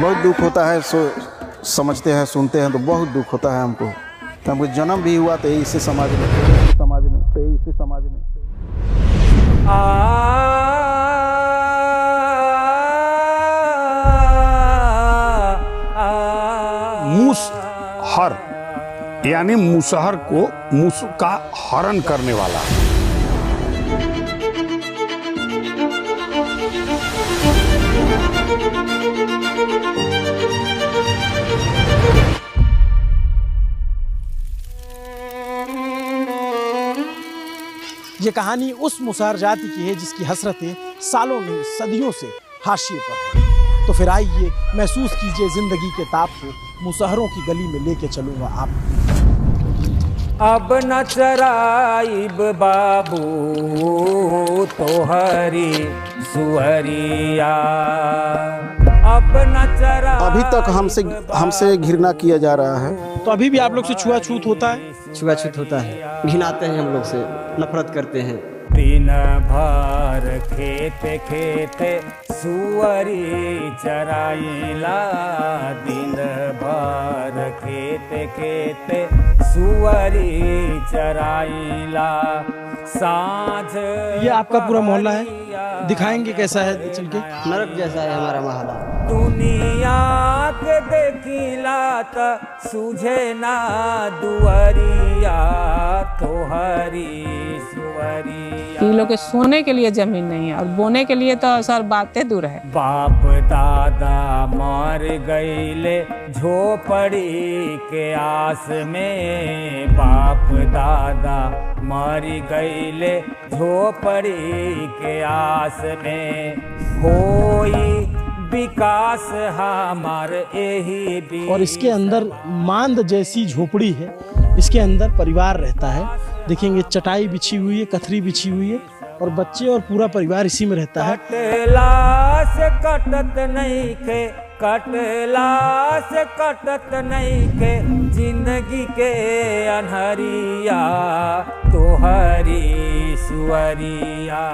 बहुत दुख होता है, समझते हैं, सुनते हैं तो बहुत दुख होता है हमको। हमको जन्म भी हुआ तो इसी समाज में, इसी समाज में। मूसहर यानी मुसहर को मूस का हरण करने वाला। ये कहानी उस मुसहर जाति की है जिसकी हसरतें सालों नहीं सदियों से हाशिए पर है। तो फिर आइए महसूस कीजिए जिंदगी के ताप को, मुसहरों की गली में लेके चलूंगा आप। अब न चराइब बाबू तोहरी सुअरिया, अब न चरा। अभी तक हमसे घृणा किया जा रहा है। तो अभी भी आप लोग से छुआछूत होता है? छुआछूत होता है, घिनाते हैं हम लोग से, नफरत करते हैं। दिन भर खेते खेते सुअरी चराइला, दिन भर खेते खेते सुअरी चराइला, सांझ। ये आपका पूरा मोहल्ला है, दिखाएंगे कैसा है चल के? नरक जैसा है हमारा मोहल्ला। दुनिया के देखिला त सूझे ना दुअरिया तोहरी सुअरिया। इन लोग के सोने के लिए जमीन नहीं है और बोने के लिए तो सर बातें दूर है। बाप दादा मर गईले झोपड़ी के आस में, बाप दादा मर गईले झोपड़ी के आस में, होई विकास हमार यही। और इसके अंदर मांद जैसी झोपड़ी है, इसके अंदर परिवार रहता है। देखेंगे चटाई बिछी हुई है, कथरी बिछी हुई है और बच्चे और पूरा परिवार इसी में रहता है। कटला से कटत नहीं के, कटला से कटत नहीं के, जिंदगी के अनहरिया तोहरी सुअरिया।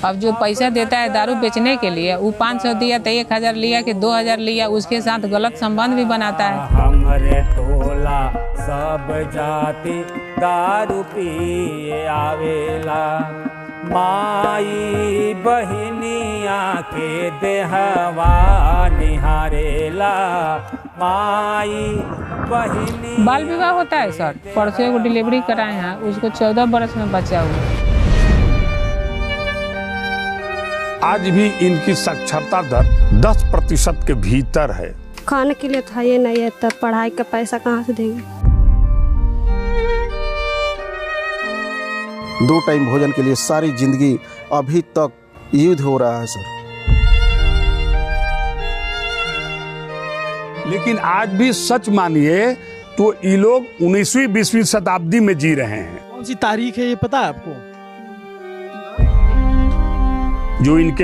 अब जो पैसा देता है दारू बेचने के लिए, वो 500 दिया तो 1000 लिया कि 2000 लिया, उसके साथ गलत संबंध भी बनाता है। हमरे टोला सब जाति दारू पिए आवेला, माई बहिनिया के देहवा निहारेला, माई बहिनी। बाल विवाह होता है सर, परसों एगो डिलीवरी कराए हैं, उसको 14 बरस में बच्चा हुआ। आज भी इनकी साक्षरता दर 10% के भीतर है। खाने के लिए था ये नहीं है, तब पढ़ाई का पैसा कहाँ से देंगे? 2 टाइम भोजन के लिए सारी जिंदगी अभी तक युद्ध हो रहा है सर। लेकिन आज भी सच मानिए तो ये लोग 19वीं 20वीं शताब्दी में जी रहे हैं। कौन सी तारीख है ये पता है आपको? जो इनके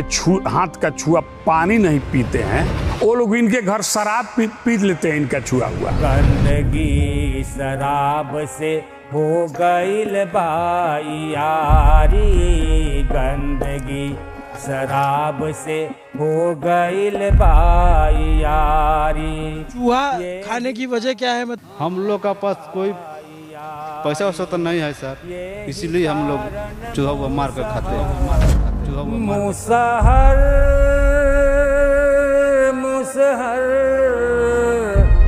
हाथ का छुआ पानी नहीं पीते हैं, वो लोग इनके घर शराब पी लेते हैं इनका छुआ हुआ। गंदगी शराब से हो गईल बायारी, गंदगी शराब से हो गईल बायारी। चूहा खाने की वजह क्या है? हम लोग का पास कोई पैसा वैसा तो नहीं है सर, इसीलिए हम लोग चूहा को मार कर खाते हैं। मुसहर मुसहर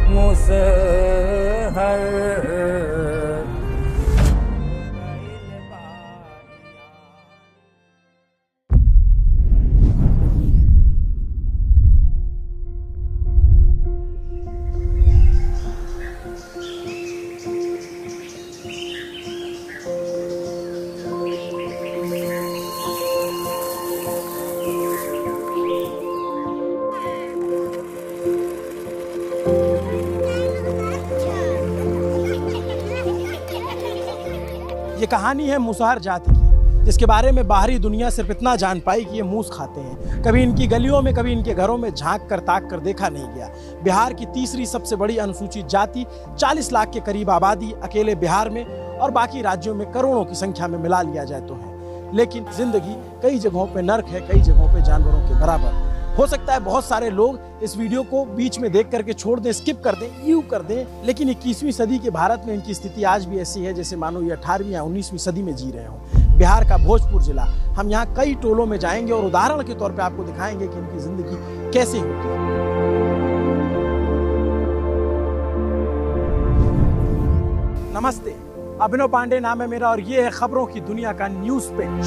मुसहर। ये कहानी है मुसहर जाति की, जिसके बारे में बाहरी दुनिया सिर्फ इतना जान पाई कि ये मूस खाते हैं। कभी इनकी गलियों में, कभी इनके घरों में झांक कर ताक कर देखा नहीं गया। बिहार की तीसरी सबसे बड़ी अनुसूचित जाति, 40 लाख के करीब आबादी अकेले बिहार में और बाकी राज्यों में करोड़ों की संख्या में मिला लिया जाए तो है। लेकिन जिंदगी कई जगहों पे नर्क है, कई जगहों पे जानवरों के बराबर। हो सकता है बहुत सारे लोग इस वीडियो को बीच में देख करके छोड़ दें, स्किप कर दें, यू कर दें, लेकिन 21वीं सदी के भारत में इनकी स्थिति आज भी ऐसी है जैसे मानो ये 18वीं या 19वीं सदी में जी रहे हों। बिहार का भोजपुर जिला, हम यहाँ कई टोलों में जाएंगे और उदाहरण के तौर पर आपको दिखाएंगे कि इनकी जिंदगी कैसे होती है। नमस्ते, अभिनव पांडे नाम है मेरा और ये है खबरों की दुनिया का न्यूज पिंच।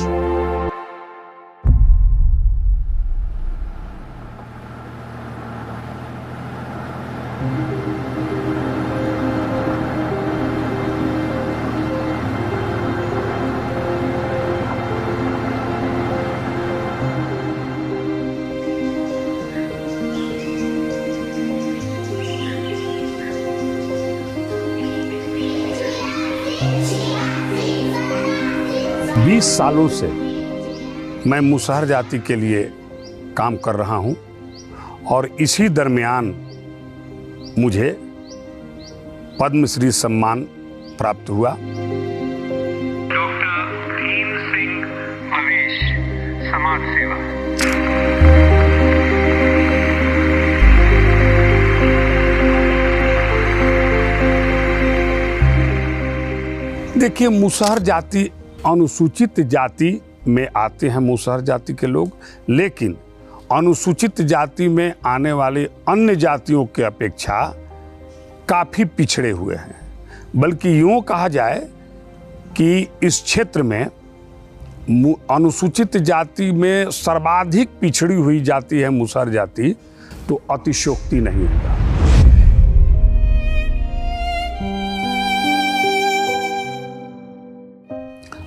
बीस सालों से मैं मुसहर जाति के लिए काम कर रहा हूं और इसी दरमियान मुझे पद्मश्री सम्मान प्राप्त हुआ। डॉक्टर भीम सिंह अवेश, समाज सेवा। देखिए, मुसहर जाति अनुसूचित जाति में आते हैं मुसहर जाति के लोग, लेकिन अनुसूचित जाति में आने वाले अन्य जातियों के अपेक्षा काफी पिछड़े हुए हैं। बल्कि यूं कहा जाए कि इस क्षेत्र में अनुसूचित जाति में सर्वाधिक पिछड़ी हुई जाति है मुसहर जाति, तो अतिशयोक्ति नहीं होगा।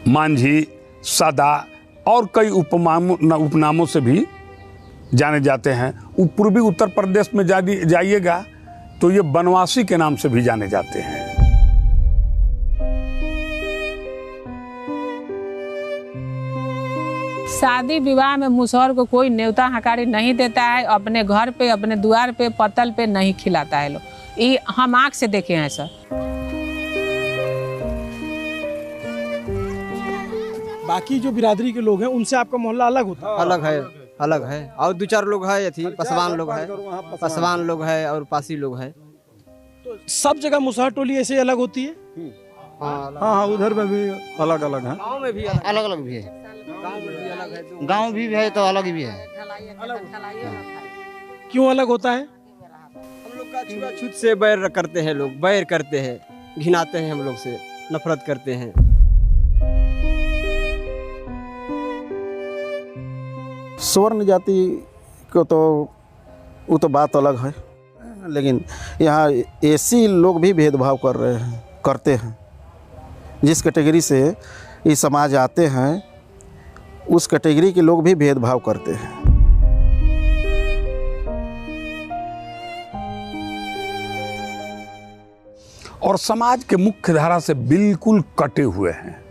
मांझी, सदा और कई उपनामों से भी जाने जाते हैं। पूर्वी उत्तर प्रदेश में जाइएगा तो ये बनवासी के नाम से भी जाने जाते हैं। शादी विवाह में मुसहर को कोई न्योता हकारी नहीं देता है, अपने घर पे, अपने द्वार पे, पतल पे नहीं खिलाता है लोग। ये हम आँख से देखे हैं सर। बाकी जो बिरादरी के लोग हैं उनसे आपका मोहल्ला अलग होता है? अलग है और दो चार लोग है, पसवान लोग है और पासी लोग है। तो सब जगह मुसहर टोली ऐसे अलग होती है? हाँ, उधर में भी अलग अलग है। गाँव में भी अलग भी है, गाँव भी है तो अलग भी है। क्यों अलग होता है? हम लोग का छूत से बैर करते हैं, लोग बैर करते हैं, घिनाते हैं, हम लोग से नफरत करते हैं। स्वर्ण जाति को तो वो तो बात अलग है, लेकिन यहाँ ऐसी लोग भी भेदभाव करते हैं। जिस कैटेगरी से ये समाज आते हैं उस कैटेगरी के लोग भी भेदभाव करते हैं। और समाज के मुख्य धारा से बिल्कुल कटे हुए हैं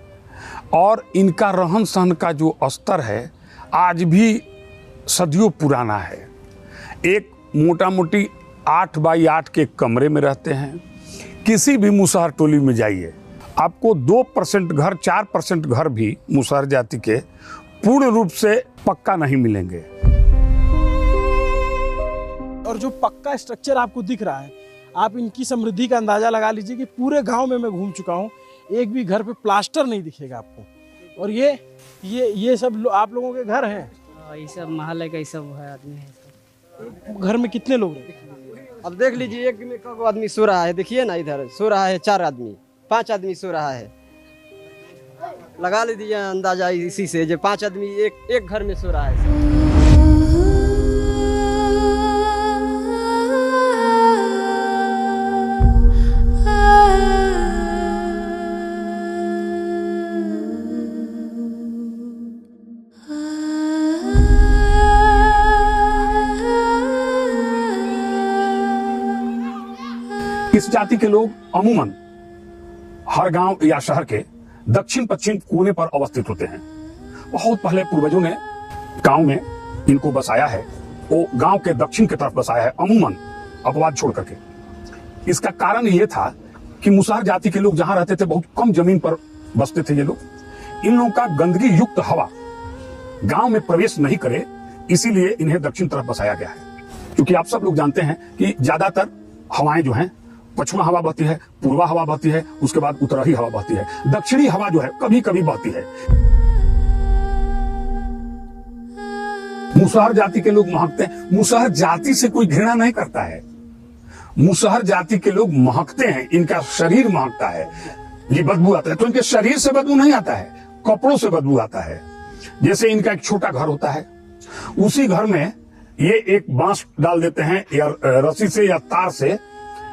और इनका रहन सहन का जो स्तर है आज भी सदियों पुराना है। एक मोटा मोटी 8 बाई 8 के कमरे में रहते हैं। किसी भी मुसहर टोली में जाइए, आपको 2% घर, 4% घर भी मुसहर जाति के पूर्ण रूप से पक्का नहीं मिलेंगे। और जो पक्का स्ट्रक्चर आपको दिख रहा है, आप इनकी समृद्धि का अंदाजा लगा लीजिए कि पूरे गांव में मैं घूम चुका हूं, एक भी घर पे प्लास्टर नहीं दिखेगा आपको। और ये सब आप लोगों के घर हैं? ये सब महल का, ये सब है, आदमी है। घर में कितने लोग रहते? अब देख लीजिए, एक में कब आदमी सो रहा है, देखिए ना, इधर सो रहा है 4 आदमी, 5 आदमी सो रहा है। लगा लीजिए अंदाजा इसी से, जो 5 आदमी एक घर में सो रहा है। इस जाति के लोग अमूमन हर गांव या शहर के दक्षिण पश्चिम कोने पर अवस्थित होते हैं। बहुत पहले पूर्वजों ने गांव में इनको बसाया है, वो गांव के दक्षिण की तरफ बसाया है, अमूमन अपवाद छोड़ करके। इसका कारण ये था कि मुसहर जाति के लोग जहां रहते थे बहुत कम जमीन पर बसते थे ये लोग। इन लोगों का गंदगी युक्त हवा गांव में प्रवेश नहीं करे, इसीलिए इन्हें दक्षिण तरफ बसाया गया है। क्योंकि आप सब लोग जानते हैं कि ज्यादातर हवाएं जो हैं, पछुआ हवा बहती है, पूर्वा हवा बहती है, उसके बाद उत्तरी हवा बहती है। दक्षिणी हवा जो है कभी कभी बहती है। मुसहर जाति के लोग महकते हैं। मुसहर जाति से कोई घृणा नहीं करता है। मुसहर जाति के लोग महकते हैं, इनका शरीर महकता है, ये बदबू आता है। तो इनके शरीर से बदबू नहीं आता है, कपड़ों से बदबू आता है। जैसे इनका एक छोटा घर होता है, उसी घर में ये एक बांस डाल देते हैं या रस्सी से या तार से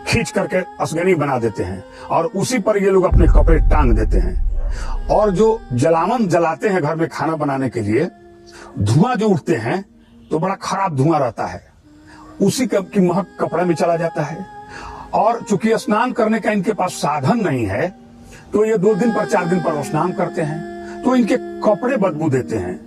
खींच करके असगनी बना देते हैं और उसी पर ये लोग अपने कपड़े टांग देते हैं। और जो जलावन जलाते हैं घर में खाना बनाने के लिए, धुआं जो उठते हैं तो बड़ा खराब धुआं रहता है, उसी की महक कपड़े में चला जाता है। और चूंकि स्नान करने का इनके पास साधन नहीं है, तो ये 2 दिन पर 4 दिन पर स्नान करते हैं, तो इनके कपड़े बदबू देते हैं।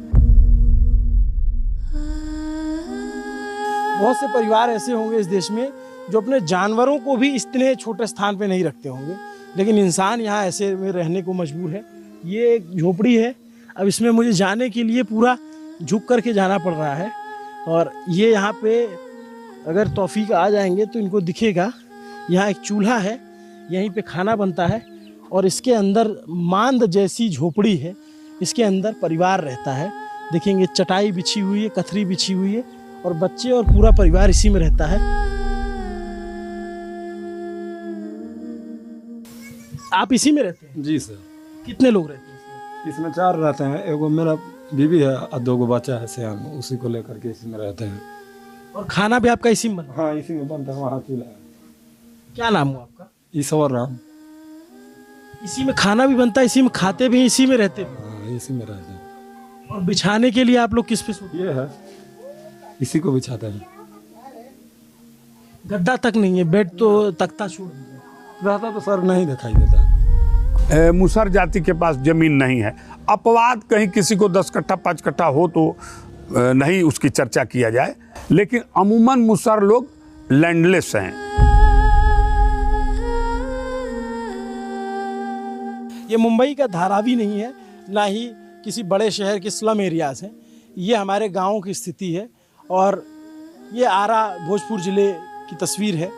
बहुत से परिवार ऐसे होंगे इस देश में जो अपने जानवरों को भी इतने छोटे स्थान पे नहीं रखते होंगे, लेकिन इंसान यहाँ ऐसे में रहने को मजबूर है। ये एक झोपड़ी है, अब इसमें मुझे जाने के लिए पूरा झुक करके जाना पड़ रहा है। और ये यहाँ पे अगर तौफीक आ जाएंगे तो इनको दिखेगा, यहाँ एक चूल्हा है, यहीं पे खाना बनता है और इसके अंदर मांद जैसी झोपड़ी है, इसके अंदर परिवार रहता है। देखेंगे चटाई बिछी हुई है, कथरी बिछी हुई है और बच्चे और पूरा परिवार इसी में रहता है। आप इसी में रहते हैं? जी सर। कितने लोग रहते हैं इसमें? 4 रहते हैं। एगो मेरा बीवी है और 2 बच्चा है सियान, उसी को लेकर के इसी में रहते हैं। और खाना भी आपका इसी में बनता है? हाँ, इसी में बनता है। वहाँ चूल्हा है। क्या नाम हुआ आपका? ईश्वर राम। इसी में खाना भी बनता है, इसी में खाते भी, इसी में रहते भी? हाँ, इसी में रहते हैं। और बिछाने के लिए आप लोग किस पे सोते हैं? ये है, इसी को बिछाते हैं। गद्दा तक नहीं है, बेड तो तख्ता छोड़ दीजिए। रहता तो सर नहीं दिखाई देता। मुसहर जाति के पास जमीन नहीं है। अपवाद कहीं किसी को 10 कट्ठा 5 कट्ठा हो तो नहीं उसकी चर्चा किया जाए, लेकिन अमूमन मुसहर लोग लैंडलेस हैं। ये मुंबई का धारावी नहीं है, ना ही किसी बड़े शहर के स्लम एरियाज हैं। ये हमारे गाँव की स्थिति है और ये आरा भोजपुर ज़िले की तस्वीर है।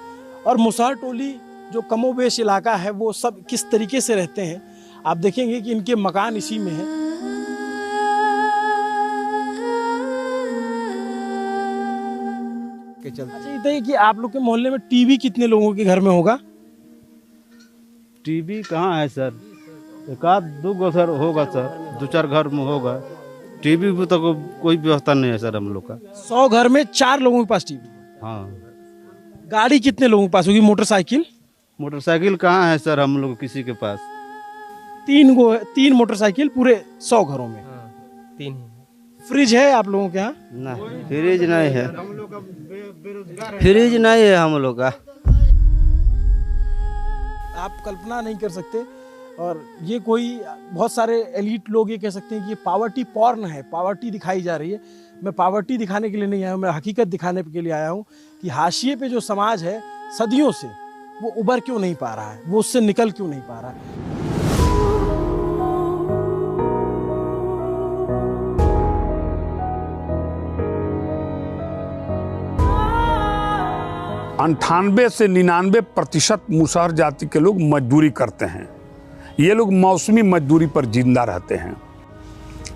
और मुसहर टोली जो कमोबेश इलाका है वो सब किस तरीके से रहते हैं आप देखेंगे कि इनके मकान इसी में हैं। अच्छा ये बताइए कि आप लोग के मोहल्ले में टीवी कितने लोगों के घर में होगा? टीवी कहाँ है सर, 1-2 घर होगा सर, 2-4 घर में होगा। टीवी भी तो कोई व्यवस्था नहीं है सर हम लोग का। 100 घर में 4 लोगों के पास टीवी? हाँ। गाड़ी कितने लोगों के पास होगी? मोटरसाइकिल? मोटरसाइकिल कहाँ है सर हम लोग किसी के पास। 3 मोटरसाइकिल पूरे 100 घरों में? 3। फ्रिज है आप लोगों के यहाँ? नहीं, फ्रिज नहीं है, फ्रिज नहीं है हम लोग का। आप कल्पना नहीं कर सकते। और ये कोई बहुत सारे एलीट लोग ये कह सकते हैं कि ये पावर्टी पॉर्न है, पावर्टी दिखाई जा रही है। मैं पावर्टी दिखाने के लिए नहीं आया हूँ, मैं हकीकत दिखाने के लिए आया हूँ कि हाशिए पे जो समाज है सदियों से, वो उबर क्यों नहीं पा रहा है, वो उससे निकल क्यों नहीं पा रहा है। 98 से 99% मुसहर जाति के लोग मजदूरी करते हैं। ये लोग मौसमी मजदूरी पर जिंदा रहते हैं,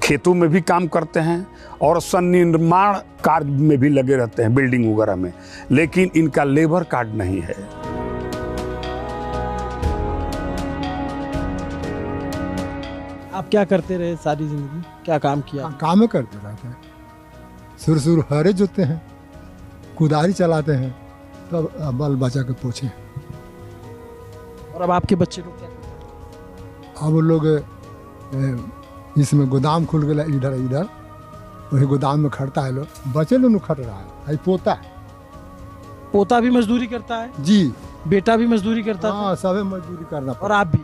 खेतों में भी काम करते हैं और सन्निर्माण कार्य में भी लगे रहते हैं, बिल्डिंग वगैरह में, लेकिन इनका लेबर कार्ड नहीं है। आप क्या करते रहे सारी जिंदगी, क्या काम किया? काम करते रहते हैं, सुर हरे जोते हैं, कुदारी चलाते हैं, तब बाल बचा के पोछे। और अब आपके बच्चे लोग क्या करते हैं? अब लोग इसमें गोदाम खुल गया इधर इधर, वही गोदाम में खड़ता है लोग, बच्चे लोग खट रहा है। पोता है, पोता भी मजदूरी करता है जी, बेटा भी मजदूरी करता है। हाँ, सबे मजदूरी करना। और आप भी?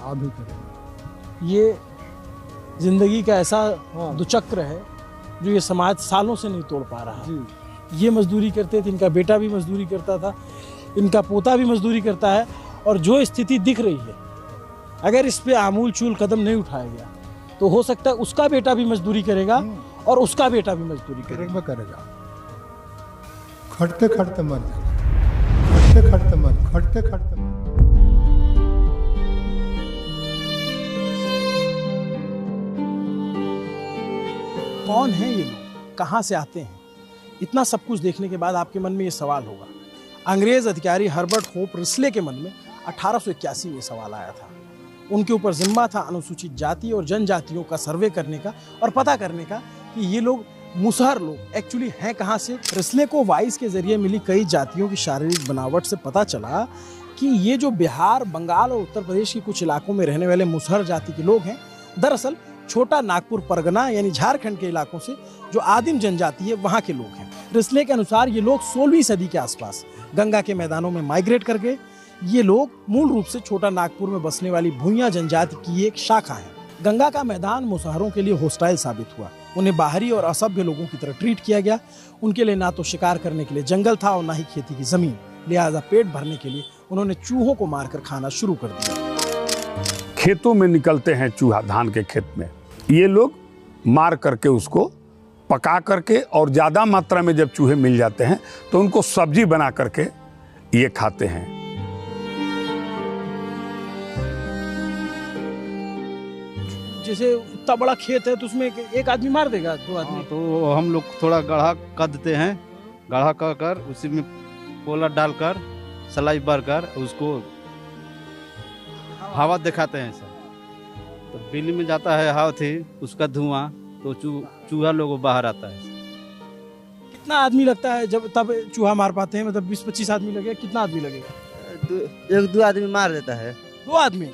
आप भी करेंगे। ये जिंदगी का ऐसा दुचक्र है जो ये समाज सालों से नहीं तोड़ पा रहा है। ये मजदूरी करते थे, इनका बेटा भी मजदूरी करता था, इनका पोता भी मजदूरी करता है। और जो स्थिति दिख रही है, अगर इस पे आमूल चूल कदम नहीं उठाया गया तो हो सकता है उसका बेटा भी मजदूरी करेगा और उसका बेटा भी मजदूरी करेगा। करेगा, खटते खटते मर जाएगा, खटते खटते मर, खटते खटते मर। कौन है ये लोग, कहाँ से आते हैं? इतना सब कुछ देखने के बाद आपके मन में ये सवाल होगा। अंग्रेज अधिकारी हर्बर्ट होप रिस्ले के मन में 1881 में सवाल आया था। उनके ऊपर जिम्मा था अनुसूचित जाति और जनजातियों का सर्वे करने का और पता करने का कि ये लोग मुसहर लोग एक्चुअली हैं कहाँ से। रिस्ले को वाइस के जरिए मिली कई जातियों की शारीरिक बनावट से पता चला कि ये जो बिहार, बंगाल और उत्तर प्रदेश के कुछ इलाकों में रहने वाले मुसहर जाति के लोग हैं, दरअसल छोटा नागपुर परगना यानी झारखंड के इलाकों से जो आदिम जनजाति है वहाँ के लोग हैं। रिस्ले के अनुसार ये लोग 16वीं सदी के आसपास गंगा के मैदानों में माइग्रेट कर गए। ये लोग मूल रूप से छोटा नागपुर में बसने वाली भूइयां जनजाति की एक शाखा है। गंगा का मैदान मुसहरों के लिए होस्टाइल साबित हुआ। उन्हें बाहरी और असभ्य लोगों की तरह ट्रीट किया गया। उनके लिए ना तो शिकार करने के लिए जंगल था और ना ही खेती की जमीन, लिहाजा पेट भरने के लिए उन्होंने चूहों को मारकर खाना शुरू कर दिया। खेतों में निकलते हैं चूहा, धान के खेत में, ये लोग मार करके उसको पका करके और ज़्यादा मात्रा में जब चूहे मिल जाते हैं तो उनको सब्जी बना करके ये खाते हैं। जैसे इतना बड़ा खेत है तो उसमें एक आदमी मार देगा, 2 आदमी? तो हम लोग थोड़ा गढ़ा कर देते हैं, गढ़ा कर उसी में पोला डालकर सलाई भरकर उसको हवा दिखाते हैं सर। तो बिल्ली में जाता है हवा थी उसका धुआं, तो चूहा लोगों बाहर आता है। कितना आदमी लगता है जब तब चूहा मार पाते हैं? मतलब 20-25 आदमी लगेगा? कितना आदमी लगेगा? 1-2 आदमी मार देता है। 2 आदमी?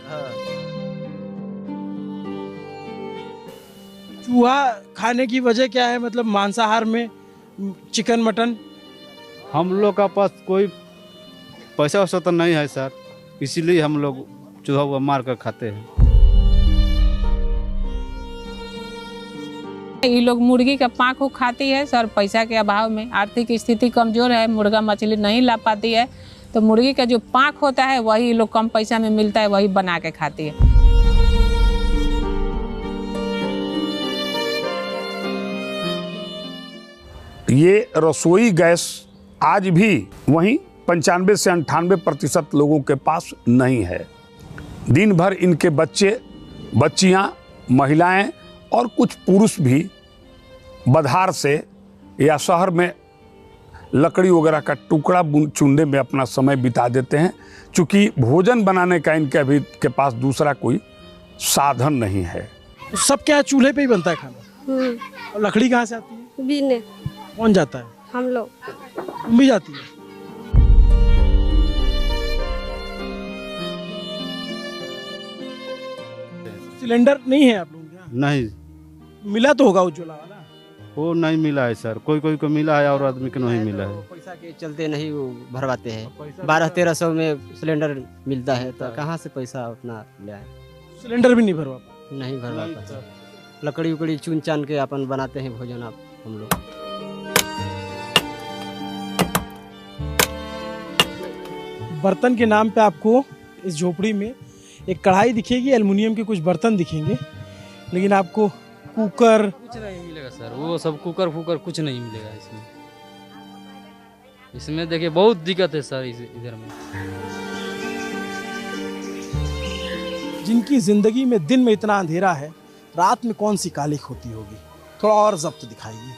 चूहा खाने की वजह क्या है? मतलब मांसाहार में चिकन, मटन? हम लोग का पास कोई पैसा वैसा तो नहीं है सर, इसीलिए हम लोग चूहा हुआ मार कर खाते हैं। ये लोग मुर्गी का पाँख को खाती है सर, पैसा के अभाव में। आर्थिक स्थिति कमजोर है, मुर्गा मछली नहीं ला पाती है, तो मुर्गी का जो पाँख होता है वही लोग कम पैसा में मिलता है, वही बना के खाती है। ये रसोई गैस आज भी वहीं 95 से 98% लोगों के पास नहीं है। दिन भर इनके बच्चे, बच्चियां, महिलाएं और कुछ पुरुष भी बधार से या शहर में लकड़ी वगैरह का टुकड़ा चुनने में अपना समय बिता देते हैं, क्योंकि भोजन बनाने का इनके अभी के पास दूसरा कोई साधन नहीं है। तो सब क्या चूल्हे पे ही बनता है खाना? और लकड़ी कहाँ से आती है? बीने। कौन जाता है? हम लोग। तुम भी जाती है? सिलेंडर नहीं है आप लोगों के यहाँ? नहीं मिला तो होगा उज्ज्वला वाला? वो नहीं मिला है सर, कोई को मिला है और आदमी को नहीं मिला है। पैसा के चलते नहीं वो भरवाते हैं। 1200-1300 में सिलेंडर मिलता है, तो कहाँ से पैसा उतना ले आए? सिलेंडर भी नहीं भरवा पाते? नहीं भरवा पाते। लकड़ी उकड़ी चुन चान के अपन बनाते हैं भोजन आप हम लोग। बर्तन के नाम पे आपको इस झोपड़ी में एक कढ़ाई दिखेगी, एल्युमिनियम के कुछ बर्तन दिखेंगे, लेकिन आपको कुकर कुछ नहीं मिलेगा सर। वो सब कुकर फुकर कुछ नहीं मिलेगा इसमें। इसमें देखिए बहुत दिक्कत है सर इधर में। जिनकी जिंदगी में दिन में इतना अंधेरा है, रात में कौन सी कालिख होती होगी? थोड़ा और जब्त दिखाइए।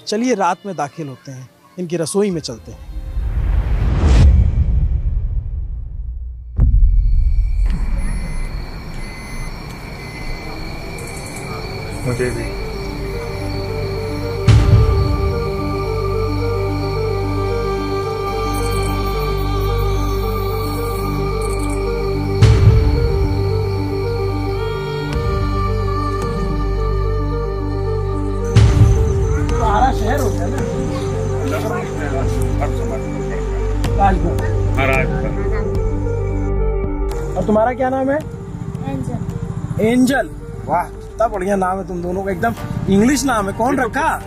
चलिए रात में दाखिल होते हैं, इनकी रसोई में चलते हैं। मुझे भी शहर हो गया ना और तुम्हारा क्या नाम है? एंजल। एंजल, वाह कितना बढ़िया नाम है तुम दोनों का, एकदम इंग्लिश नाम है। कौन रखा?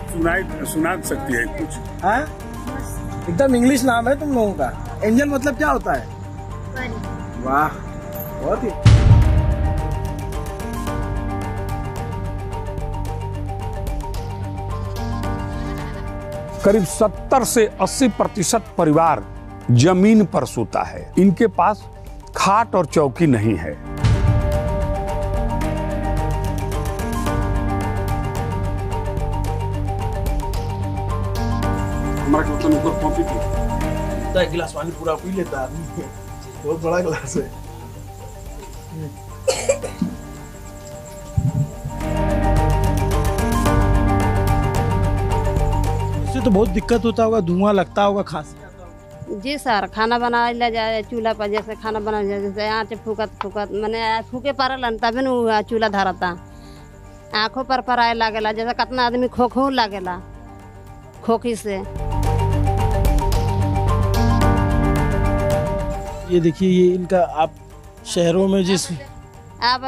सुना सकती है कुछ? हाँ एकदम इंग्लिश नाम है तुम लोगों का। एंजल मतलब क्या होता है? वाह बहुत ही। करीब 70 से 80% परिवार जमीन पर सोता है। इनके पास खाट और चौकी नहीं है। एक गिलास पानी पूरा पी लेता आदमी, बहुत बड़ा गिलास है। इससे तो बहुत दिक्कत होता होगा, धुआं लगता होगा, खांसी आता होगा। जी सर, खाना बना ले जाए चूल्हा पर, जैसे खाना बना जाए जैसे आँच फूकत मैंने फूके पारल तभी न चूल्हा धरता, आँखों पर आए लागेला, जैसे कितना आदमी खोखो लागेला खोखी से। ये देखिए, ये इनका आप शहरों में जिस आप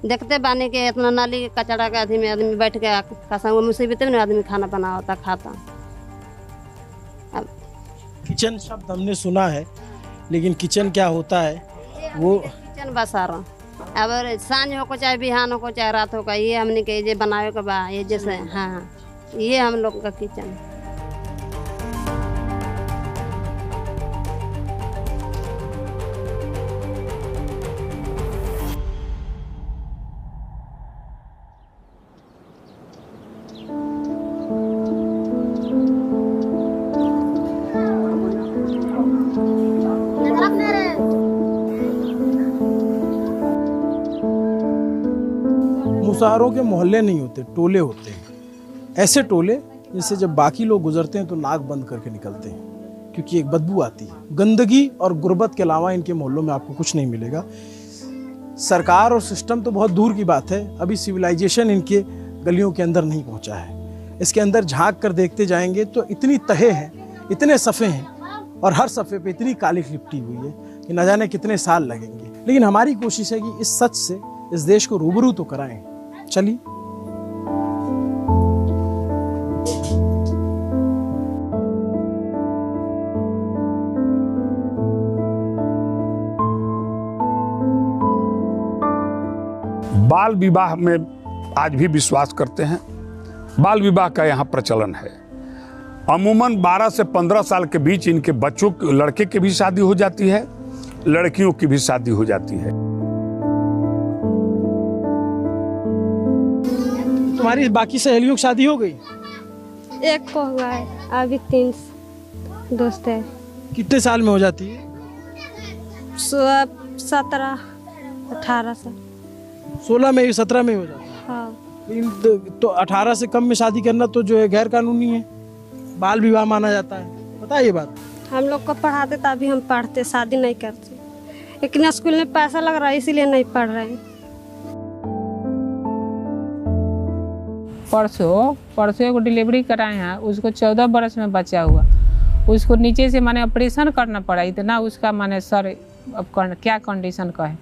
देखते बानी के इतना नाली कचरा का आदमी आदमी बैठ के कसम मुसीबत में आदमी खाना बना होता खाता। किचन शब्द हमने सुना है, लेकिन किचन क्या होता है वो किचन बसारा। अब सांझ हो को चाहे बिहान हो को चाहे रात हो का, ये हमने के ये बनाए के बा, ये जैसे हाँ ये हम लोग का किचन। मुसहरों के मोहल्ले नहीं होते, टोले होते हैं। ऐसे टोले जिससे जब बाकी लोग गुजरते हैं तो नाक बंद करके निकलते हैं, क्योंकि एक बदबू आती है। गंदगी और गुर्बत के अलावा इनके मोहल्लों में आपको कुछ नहीं मिलेगा। सरकार और सिस्टम तो बहुत दूर की बात है, अभी सिविलाइजेशन इनके गलियों के अंदर नहीं पहुंचा है। इसके अंदर झांक कर देखते जाएंगे तो इतनी तहे हैं, इतने सफ़े हैं, और हर सफ़े पे इतनी कालिख लिपटी हुई है कि न जाने कितने साल लगेंगे। लेकिन हमारी कोशिश है कि इस सच से इस देश को रूबरू तो कराएं। चलिए। बाल विवाह में आज भी विश्वास करते हैं। बाल विवाह का यहाँ प्रचलन है। अमूमन 12 से 15 साल के बीच इनके बच्चों, लड़के की भी शादी हो जाती है, लड़कियों की भी शादी हो जाती है। तुम्हारी बाकी सहेलियों की शादी हो गई? एक को हुआ है, अभी 3 दोस्त है। कितने साल में हो जाती है? 17, 18 साल। 16 में, 17 में हो जाती है। हाँ। तो 18 से कम में शादी करना तो जो है गैर कानूनी है, बाल विवाह माना जाता है। पता है ये बात? हम लोग को पढ़ाते तभी हम पढ़ते, शादी नहीं करते। लेकिन स्कूल में पैसा लग रहा है इसीलिए नहीं पढ़ रहे हैं। परसों एगो डिलीवरी कराए हैं, उसको 14 बरस में बचा हुआ, उसको नीचे से माने ऑपरेशन करना पड़ा। इतना उसका माने सर अब क्या कंडीशन का है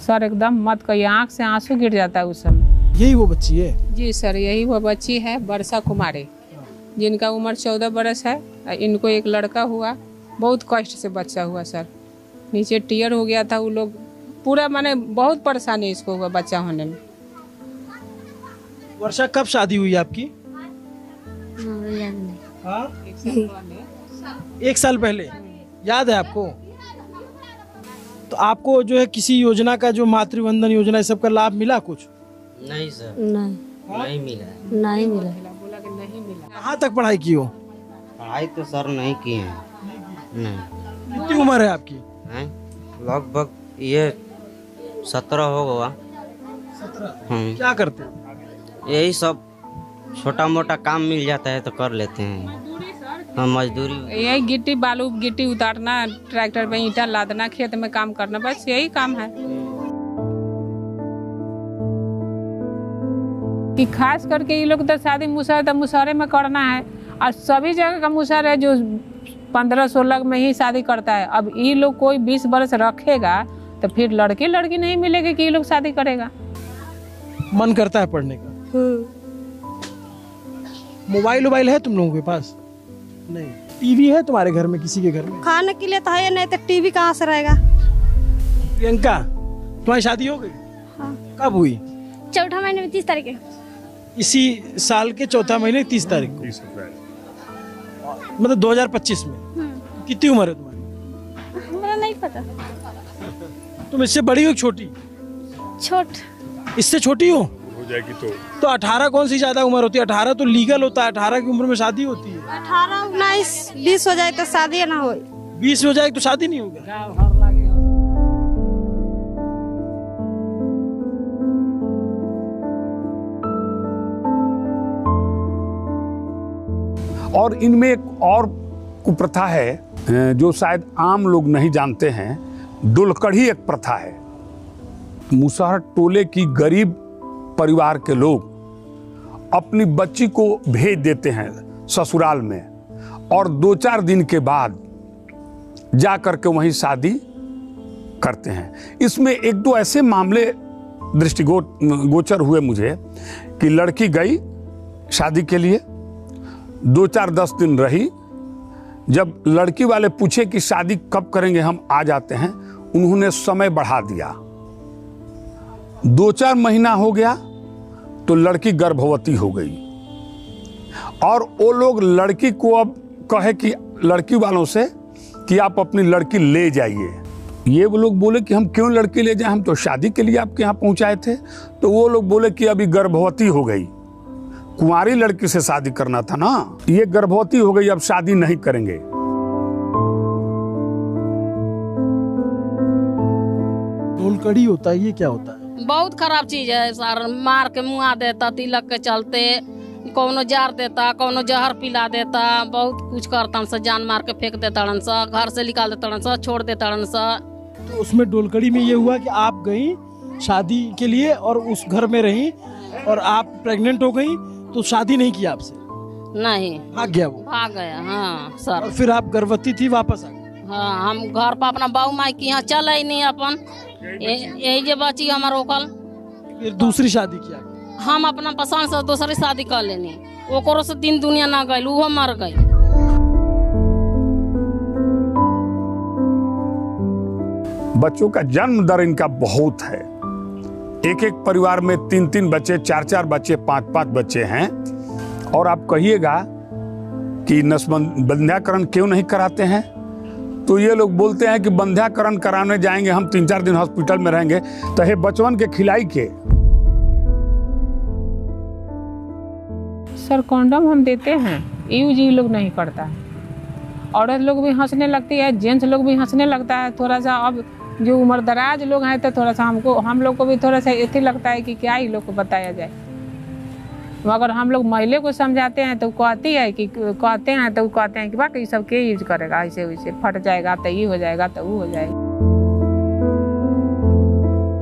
सर, एकदम मत कहिए, आँख से आंसू गिर जाता है उस समय। यही वो बच्ची है? जी सर, यही वो बच्ची है, वर्षा कुमारी, जिनका उम्र 14 बरस है। इनको एक लड़का हुआ, बहुत कष्ट से बच्चा हुआ सर, नीचे टीयर हो गया था। वो लोग पूरा माने बहुत परेशानी इसको हुआ बच्चा होने में। वर्षा, कब शादी हुई आपकी? हाँ? 1 साल पहले। याद है आपको? तो आपको जो है किसी योजना का, जो मातृवंदन योजना, इस सब का लाभ मिला कुछ? नहीं सर, नहीं मिला। कहाँ तक पढ़ाई की हो? पढ़ाई तो सर नहीं की है। नहीं। कितनी उम्र है आपकी? लगभग ये 17 हो गया। 17? क्या करते हो? यही सब छोटा मोटा काम मिल जाता है तो कर लेते हैं हम, मजदूरी। यही गिट्टी बालू गिट्टी उतारना, ट्रैक्टर पे ईंटा लादना, खेत में काम करना, बस यही काम है। कि खास करके ये लोग तो शादी मुसहरे में करना है, और सभी जगह का मुसहर है जो 15-16 में ही शादी करता है। अब ये लोग कोई 20 बरस रखेगा तो फिर लड़की नहीं मिलेगी कि ये लोग शादी करेगा। मन करता है पढ़ने का? मोबाइल है तुम लोगों के पास? नहीं। टीवी है तुम्हारे घर में, किसी के घर में? खाने के लिए तो है, नहीं तो टीवी कहाँ से रहेगा। प्रियंका, तुम्हारी शादी हो गई? हाँ। कब हुई? 4 महीने में 30 तारीख है। इसी साल के 4 महीने 30 तारीख को। मतलब 2025 में। कितनी उम्र है तुम्हारी? मेरा नहीं पता। तुम इससे बड़ी हो कि छोटी? छोट। इससे छोटी हो जाएगी तो 18 कौन सी ज्यादा उम्र होती है? 18 तो लीगल होता है, 18 की उम्र में शादी होती है। 18 19 20 हो जाए तो शादी ना हो। 20 हो जाए तो शादी नहीं होगा। और इनमें एक और कुप्रथा है जो शायद आम लोग नहीं जानते हैं। डोलकड़ी एक प्रथा है। मुसहर टोले की गरीब परिवार के लोग अपनी बच्ची को भेज देते हैं ससुराल में और 2-4 दिन के बाद जा करके वहीं शादी करते हैं। इसमें 1-2 ऐसे मामले दृष्टिगोचर हुए मुझे कि लड़की गई शादी के लिए, 2-4-10 दिन रही। जब लड़की वाले पूछे कि शादी कब करेंगे, हम आ जाते हैं, उन्होंने समय बढ़ा दिया। 2-4 महीना हो गया तो लड़की गर्भवती हो गई और वो लोग लड़की को अब कहे कि लड़की वालों से कि आप अपनी लड़की ले जाइए। ये वो लोग बोले कि हम क्यों लड़की ले जाएं, हम तो शादी के लिए आपके यहाँ पहुँचाए थे। तो वो लोग बोले कि अभी गर्भवती हो गई, कुंवारी लड़की से शादी करना था ना, ये गर्भवती हो गई, अब शादी नहीं करेंगे। डोलकड़ी होता है, ये क्या होता है? बहुत खराब चीज है सर। मार के मुआ देता, तिलक के चलते कौनो जार देता, कौनो जहर पिला देता, बहुत कुछ करता सा, जान मार के फेंक देता सा, घर से निकाल देता सा, छोड़ देता सा। तो उसमें डोलकड़ी में ये हुआ कि आप गई शादी के लिए और उस घर में रही और आप प्रेग्नेंट हो गई, तो शादी नहीं की आपसे? नहीं, भाग गया वो? भाग गया, हाँ सर। और फिर आप गर्भवती थी, वापस आ गई? हाँ, हम घर पर अपना बाऊ माई की यहाँ चल ही नहीं अपन, यही जे बची हमारे ओकल। फिर दूसरी शादी किया? हम अपना पसंद से दूसरी शादी कर लेनी, ओकरो से दिन दुनिया ना गई, वो मर गई। बच्चों का जन्म दर इनका बहुत है। एक परिवार में 3-3 बच्चे, 4-4 बच्चे, 5-5 बच्चे हैं। और आप कहिएगा कि बंध्याकरण क्यों नहीं कराते हैं, तो ये लोग बोलते हैं कि बंध्याकरण कराने जाएंगे हम, 3-4 दिन हॉस्पिटल में रहेंगे तो हे बचवन के खिलाई के। सर कंडोम हम देते हैं, यूज ही लोग नहीं करता है। औरत लोग भी हंसने लगती है, जेंट्स लोग भी हंसने लगता है थोड़ा सा। अब जो उम्रदराज लोग हैं तो थोड़ा सा हम लोग को भी थोड़ा सा ऐसे लगता है कि क्या ही लोग को बताया जाए। मगर हम लोग महिला को समझाते हैं तो कहते हैं कि बाकी सब के यूज करेगा, ऐसे वैसे फट जाएगा तो ये हो जाएगा तो वो हो जाएगा।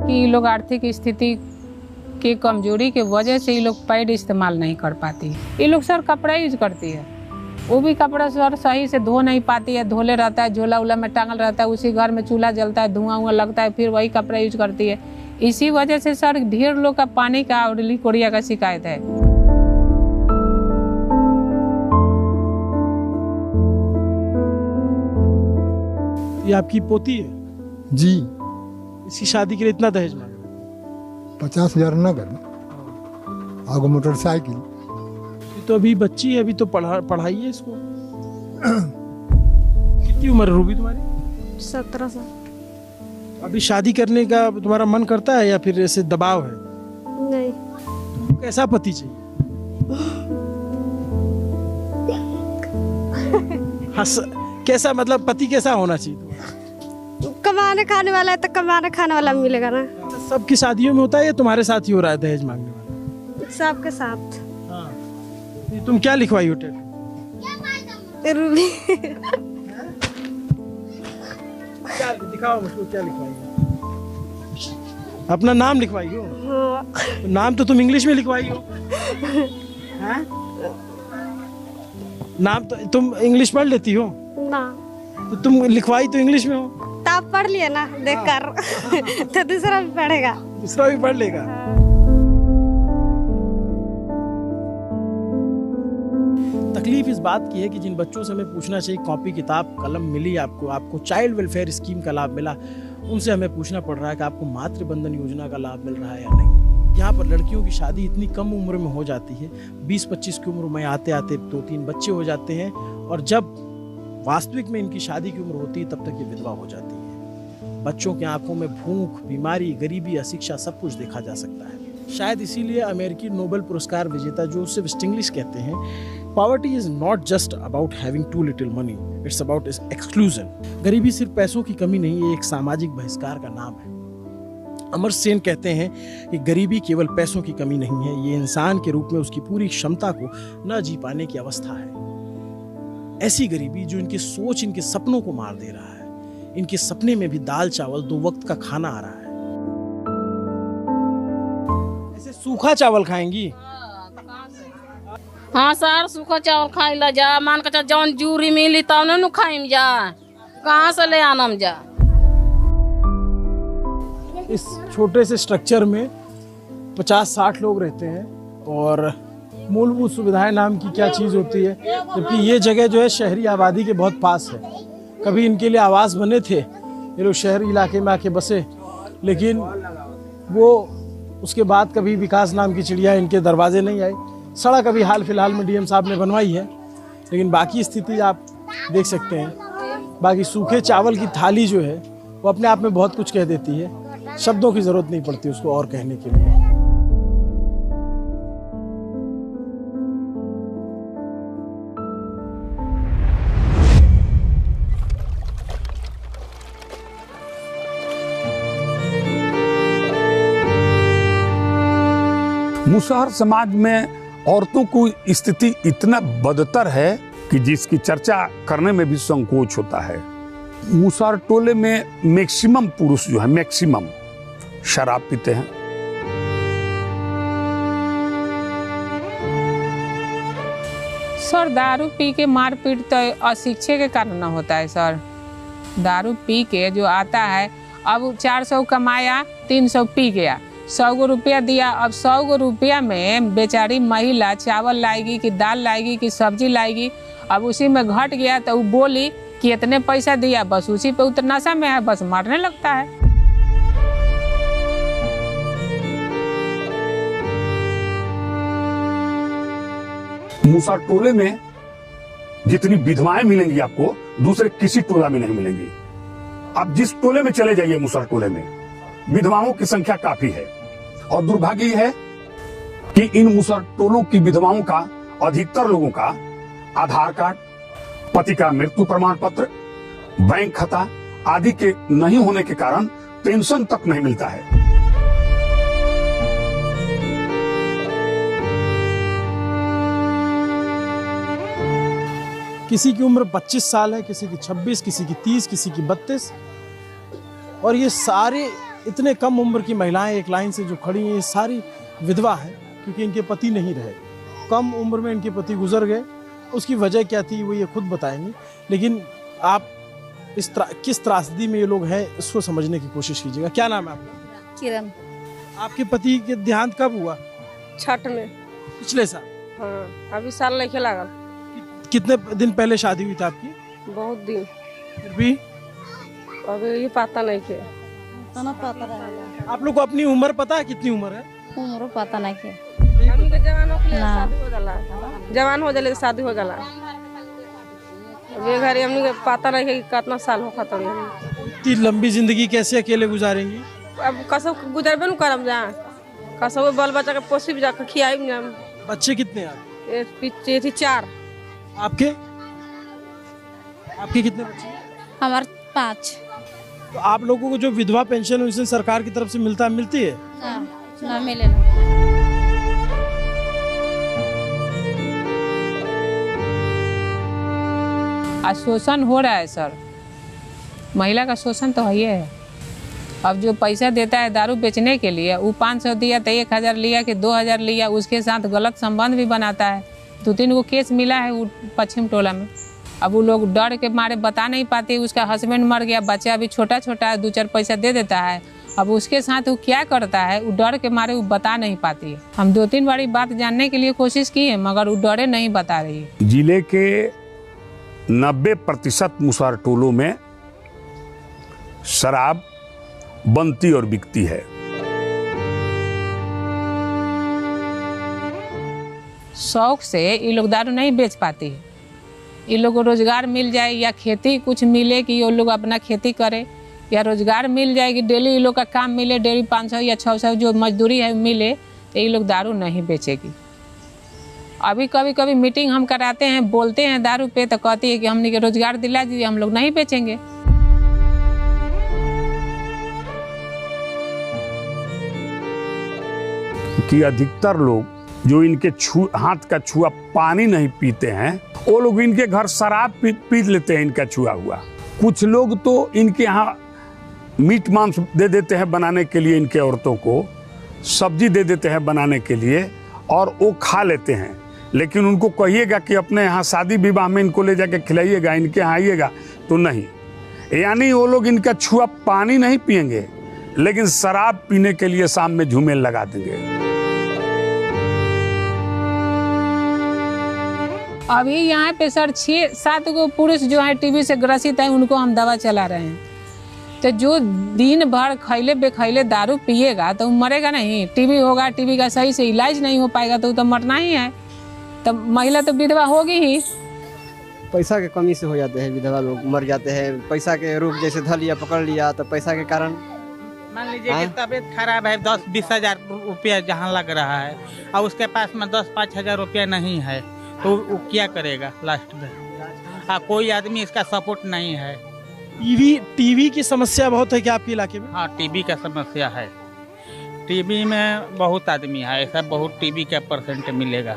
कि लोग आर्थिक स्थिति की कमजोरी के वजह से ये लोग पैड इस्तेमाल नहीं कर पाती। ये लोग सर कपड़ा यूज करती है, वो भी कपड़ा सर सही से धो नहीं पाती है, धोले रहता है, झोला उला में टांगल रहता है, उसी घर में चूल्हा जलता है, धुआं लगता है, फिर वही कपड़ा यूज करती है। इसी वजह से सर ढेर लोग का पानी का और लिकोरिया का शिकायत है। ये आपकी पोती है? जी। इसकी शादी के लिए इतना दहेज मांगा? 50,000 नगद, आगे मोटरसाइकिल। तो अभी बच्ची है, अभी तो पढ़ाइए इसको। कितनी उम्र है रूबी तुम्हारी? 17 साल। अभी शादी करने का तुम्हारा मन करता है या फिर ऐसे दबाव है? नहीं। तो कैसा पति चाहिए? कैसा मतलब पति कैसा होना चाहिए? कमाने खाने वाला है तो कमाने खाने वाला मिलेगा ना। सबकी शादियों में होता है या तुम्हारे साथ ही हो रहा है दहेज मांगने वाला? सबके साथ। हाँ। तुम क्या लिखवाई हो टैटू? रूबी। क्या दिखाओ मुझको, क्या लिखवाई हो? अपना नाम लिखवाई हो? हाँ। नाम तो तुम इंग्लिश में लिखवाई हो। हाँ? नाम तो तुम इंग्लिश पढ़ लेती हो ना? तो तुम लिखवाई तो इंग्लिश में हो। तो आप पढ़ लिए ना देखकर। तो दूसरा भी पढ़ेगा, दूसरा भी पढ़ लेगा। तकलीफ इस बात की है कि जिन बच्चों से हमें पूछना चाहिए कॉपी किताब कलम मिली आपको चाइल्ड वेलफेयर स्कीम का लाभ मिला, उनसे हमें पूछना पड़ रहा है कि आपको मातृ बंधन योजना का लाभ मिल रहा है या नहीं। यहाँ पर लड़कियों की शादी इतनी कम उम्र में हो जाती है, 20-25 की उम्र में आते आते 2-3 बच्चे हो जाते हैं और जब वास्तविक में इनकी शादी की उम्र होती है तब तक ये विधवा हो जाती है। बच्चों की आंखों में भूख, बीमारी, गरीबी, अशिक्षा सब कुछ देखा जा सकता है। शायद इसीलिए अमेरिकी नोबेल पुरस्कार विजेता जोसेफ स्टिग्लिट्ज़ कहते हैं, poverty is not just about having too little money, it's about exclusion. गरीबी सिर्फ पैसों की कमी नहीं, ये एक सामाजिक बहिष्कार का नाम है। अमर सेन कहते हैं कि गरीबी केवल पैसों की कमी नहीं है, ये इंसान के रूप में उसकी पूरी क्षमता को न जी पाने की अवस्था है। ऐसी गरीबी जो इनकी सोच, इनके सपनों को मार दे रहा है। इनके सपने में भी दाल चावल 2 वक्त का खाना आ रहा है। ऐसे सूखा चावल खाएंगी? हाँ सर, सूखा चावल खाई ला जा, मान के जौन जूरी मिली तब न खाइम जा, कहाँ से ले आनम जा। इस छोटे से स्ट्रक्चर में 50-60 लोग रहते हैं और मूलभूत सुविधाएं नाम की क्या चीज़ होती है, जबकि ये जगह जो है शहरी आबादी के बहुत पास है। कभी इनके लिए आवास बने थे, ये लोग शहरी इलाके में आके बसे, लेकिन वो उसके बाद कभी विकास नाम की चिड़िया इनके दरवाजे नहीं आई। सड़क अभी हाल फिलहाल में डीएम साहब ने बनवाई है, लेकिन बाकी स्थिति आप देख सकते हैं। बाकी सूखे चावल की थाली जो है वो अपने आप में बहुत कुछ कह देती है, शब्दों की ज़रूरत नहीं पड़ती उसको और कहने के लिए। मुसहर समाज में औरतों की स्थिति इतना बदतर है कि जिसकी चर्चा करने में भी संकोच होता है। मुसहर टोले में मैक्सिमम पुरुष जो है, मैक्सिमम शराब पीते हैं। सर दारू पी के मारपीट तो अशिक्षे के कारण न होता है सर। दारू पी के जो आता है, अब 400 कमाया, 300 पी गया, 100 रुपया दिया, अब 100 रुपया में बेचारी महिला चावल लाएगी कि दाल लाएगी कि सब्जी लाएगी, अब उसी में घट गया तो वो बोली कि इतने पैसा दिया, बस उसी पे उतना नशा में है, बस मरने लगता है। मुसहर टोले में जितनी विधवाएं मिलेंगी आपको दूसरे किसी टोला में नहीं मिलेंगी। आप जिस टोले में चले जाइए, मुसहर टोले में विधवाओं की संख्या काफी है। और दुर्भाग्य यह है कि इन मुसहर टोलों की विधवाओं का, अधिकतर लोगों का आधार कार्ड, पति का मृत्यु प्रमाण पत्र, बैंक खाता आदि के नहीं होने के कारण पेंशन तक नहीं मिलता है। किसी की उम्र 25 साल है, किसी की 26, किसी की 30, किसी की 32, और ये सारे इतने कम उम्र की महिलाएं एक लाइन से जो खड़ी हैं, ये सारी विधवा हैं क्योंकि इनके पति नहीं रहे। कम उम्र में इनके पति गुजर गए। उसकी वजह क्या थी वो ये खुद बताएंगे, लेकिन आप किस त्रासदी में ये लोग हैं इसको समझने की कोशिश कीजिएगा। क्या नाम है आपका? किरण। आपके पति के देहांत कब हुआ? छठ में। पिछले साल? हाँ, अभी साल नहीं लागल। कितने दिन पहले शादी हुई थी आपकी? बहुत दिन। फिर भी अभी ये पता नहीं के। आप लोग को अपनी उम्र पता है? कितनी उम्र है? उम्र पता नहीं के। जवान हो जाले शादी हो जाला। अभी घर हमनी के पता नहीं कि कितना साल हो खतरी। इतनी लंबी जिंदगी कैसे अकेले गुजारेंगी? अब कसो गुजरबे न करम जा, कसो बाल बच्चा के पोसी जा के खियाई ना। बच्चे कितने हैं? पीछे थी 4। आपके कितने बच्चे? हमारे 5। तो आप लोगों को जो विधवा पेंशन उसे सरकार की तरफ से मिलती है? ना मिलेगा। आज शोषण हो रहा है सर, महिला का शोषण तो है। अब जो पैसा देता है दारू बेचने के लिए, वो 500 दिया तो 1000 लिया कि 2000 लिया, उसके साथ गलत संबंध भी बनाता है। 2-3 को केस मिला है वो पश्चिम टोला में। अब वो लोग डर के मारे बता नहीं पाते, उसका हस्बैंड मर गया, बच्चा अभी छोटा छोटा है, 2-4 पैसा दे देता है। अब उसके साथ वो क्या करता है, वो डर के मारे वो बता नहीं पाती है। हम 2-3 बारी बात जानने के लिए कोशिश की है, मगर वो डरे नहीं बता रही है। जिले के 90% मुसहर टोलों में शराब बनती और बिकती है। शौक से ये लोग दारू नहीं बेच पाती है, ये लोग को रोजगार मिल जाए या खेती कुछ मिले कि ये लोग अपना खेती करे, या रोजगार मिल जाए कि डेली ये लोग का काम मिले, डेली 500 या 600 जो मजदूरी है मिले, तो ये लोग दारू नहीं बेचेगी। अभी कभी कभी मीटिंग हम कराते हैं, बोलते हैं दारू पे, तो कहती है कि हमने के रोजगार दिला दीजिए, हम लोग नहीं बेचेंगे। कि अधिकतर लोग जो इनके हाथ का छुआ पानी नहीं पीते हैं, वो लोग इनके घर शराब पी लेते हैं इनका छुआ हुआ। कुछ लोग तो इनके यहाँ मीट मांस दे देते हैं बनाने के लिए, इनके औरतों को सब्जी दे देते हैं बनाने के लिए और वो खा लेते हैं। लेकिन उनको कहिएगा कि अपने यहाँ शादी विवाह में इनको ले जाके खिलाइएगा, इनके यहाँ आइएगा, तो नहीं। यानी वो लोग इनका छुआ पानी नहीं पिएंगे, लेकिन शराब पीने के लिए शाम में झूमेल लगा देंगे। अभी यहाँ पे सर 6-7 गो पुरुष जो है टीबी से ग्रसित है, उनको हम दवा चला रहे हैं। तो जो दिन भर खैले बेखैले दारू पिएगा तो मरेगा नहीं, टीबी होगा, टीबी का सही से इलाज नहीं हो पाएगा तो मरना ही है। तो महिला तो विधवा होगी ही। पैसा के कमी से हो जाते हैं, विधवा लोग मर जाते हैं। पैसा के रूप जैसे धर लिया, पकड़ लिया, तो पैसा के कारण मान लीजिए कि तबीयत खराब है, 10-20 हजार रुपया जहाँ लग रहा है और उसके पास में 10-5 हजार रुपया नहीं है, तो वो क्या करेगा लास्ट में? कोई आदमी इसका सपोर्ट नहीं है। टीबी की समस्या बहुत है क्या आपके इलाके में? हाँ, टीबी का समस्या है। टीबी में बहुत आदमी है, ऐसा बहुत टीबी का परसेंट मिलेगा।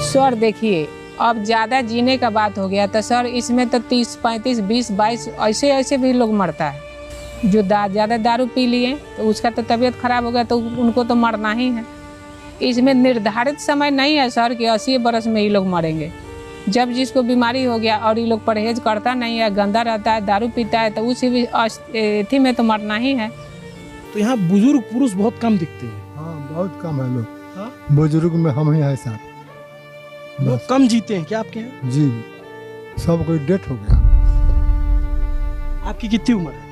सर देखिए, अब ज़्यादा जीने का बात हो गया तो सर इसमें तो 30, 35, 20, 22 ऐसे भी लोग मरता है। जो ज़्यादा दारू पी लिए तो उसका तो तबीयत खराब हो गया तो उनको तो मरना ही है। इसमें निर्धारित समय नहीं है सर कि 80 बरस में ये लोग मरेंगे। जब जिसको बीमारी हो गया और ये लोग परहेज करता नहीं है, गंदा रहता है, दारू पीता है, तो उसी भी अस्थि में तो मरना ही है। तो यहाँ बुजुर्ग पुरुष बहुत कम दिखते हैं। हाँ, बहुत कम है लोग। बुजुर्ग में हम ही है साहब, लोग कम जीते हैं क्या आपके यहाँ? जी, सब कोई डेथ हो गया। आपकी कितनी उम्र है?